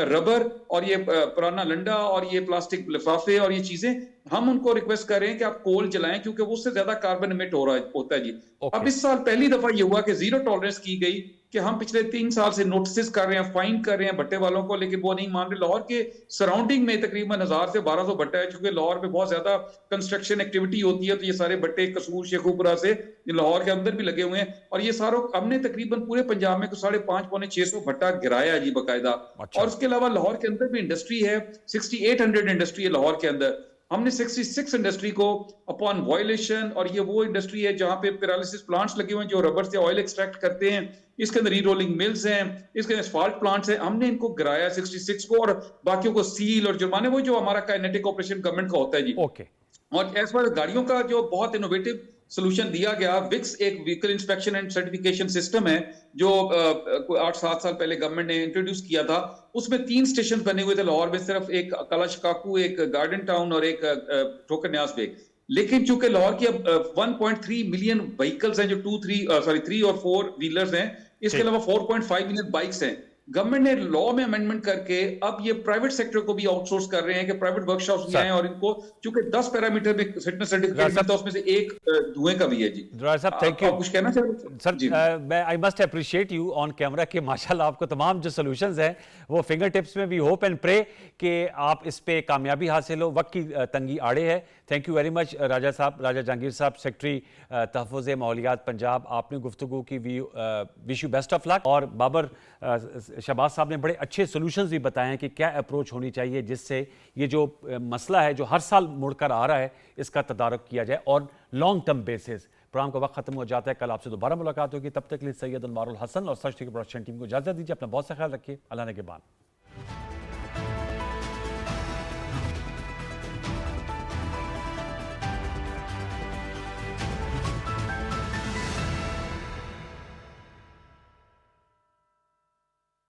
रबर और ये पुराना लंडा और ये प्लास्टिक लिफाफे और ये चीजें, हम उनको रिक्वेस्ट कर रहे हैं कि आप कोल जलाएं, क्योंकि वो उससे ज्यादा कार्बन इमिट हो रहा होता है जी। Okay. अब इस साल पहली दफा ये हुआ कि जीरो टॉलरेंस की गई, कि हम पिछले 3 साल से नोटिस कर रहे हैं, फाइन कर रहे हैं भट्टे वालों को, लेकिन वो नहीं मान रहे। लाहौर के सराउंडिंग में तकरीबन 1000 से 1200 भट्टा है, क्योंकि लाहौर में बहुत ज्यादा कंस्ट्रक्शन एक्टिविटी होती है, तो ये सारे भट्टे कसूर शेखुपुरा से लाहौर के अंदर भी लगे हुए हैं, और ये सारों हमने तकरीबन पूरे पंजाब में 550 पौने 600 भट्टा गिराया जी बाकायदा। अच्छा। और उसके अलावा लाहौर के अंदर भी इंडस्ट्री है, 6800 इंडस्ट्री है लाहौर के अंदर। हमने 66 इंडस्ट्री को अपॉन वायलेशन, और ये वो इंडस्ट्री है जहां पे पेरालिसिस प्लांट्स लगे हुए हैं जो रबर से ऑयल एक्सट्रैक्ट करते हैं, इसके अंदर री-रोलिंग मिल्स हैं, इसके अंदर एस्फाल्ट प्लांट्स हैं, हमने इनको गिराया 66 को, और बाकियों को सील और जुर्माने, वो जो हमारा काइनेटिक ऑपरेशन गवर्नमेंट का होता है जी। ओके। और एज फार गाड़ियों का जो बहुत इनोवेटिव सोल्यूशन दिया गया, विक्स एक vehicle inspection and certification system है जो 8-7 साल पहले गवर्नमेंट ने इंट्रोड्यूस किया था। उसमें 3 स्टेशन बने हुए थे लाहौर में, सिर्फ एक कलाशकाकू, एक गार्डन टाउन और एक ठोकर न्याज बेग। लेकिन चूंकि लाहौर की अब 1.3 मिलियन व्हीकल्स हैं जो 3 और 4 व्हीलर्स हैं, इसके ठीक। अलावा 4.5 मिलियन बाइक्स हैं, गवर्नमेंट ने लॉ में अमेंडमेंट करके अब ये प्राइवेट सेक्टर को भी आउटसोर्स कर रहे हैं कि प्राइवेट वर्कशॉप्स भी सर। आए, और इनको चूंकि 10 पैरामीटर में फिटनेस सर्टिफिकेट मिलता है, उसमें से एक धुएं का भी है जी। ड्राइवर साहब, थैंक यू। आप कुछ कहना चाहेंगे सर, जी? मैं I must appreciate you on camera के माशाल्लाह आपको तमाम जो सॉल्यूशंस हैं वो फिंगर टिप्स में भी, होप एंड प्रे कि आप इस पे कामयाबी हासिल हो। वक्त की तंगी आड़े है। थैंक यू वेरी मच राजा साहब, राजा जहांगीर साहब, सेक्रेटरी तहफ़्फ़ुज़ माहौलियात पंजाब, आपने गुफ्तगू की, wish you best of luck. और बाबर शहबाज साहब ने बड़े अच्छे सॉल्यूशंस भी बताए हैं कि क्या अप्रोच होनी चाहिए जिससे ये जो मसला है जो हर साल मुड़कर आ रहा है इसका तदारुक किया जाए और लॉन्ग टर्म बेसिस। प्रोग्राम का वक्त खत्म हो जाता है, कल आपसे दोबारा मुलाकात होगी। तब तक के लिए सैयद अनवारुल हसन और सच टीवी प्रोडक्शन टीम को इजाज़त दीजिए। अपना बहुत सा ख्याल रखिए। अल्लाह ने के बाद।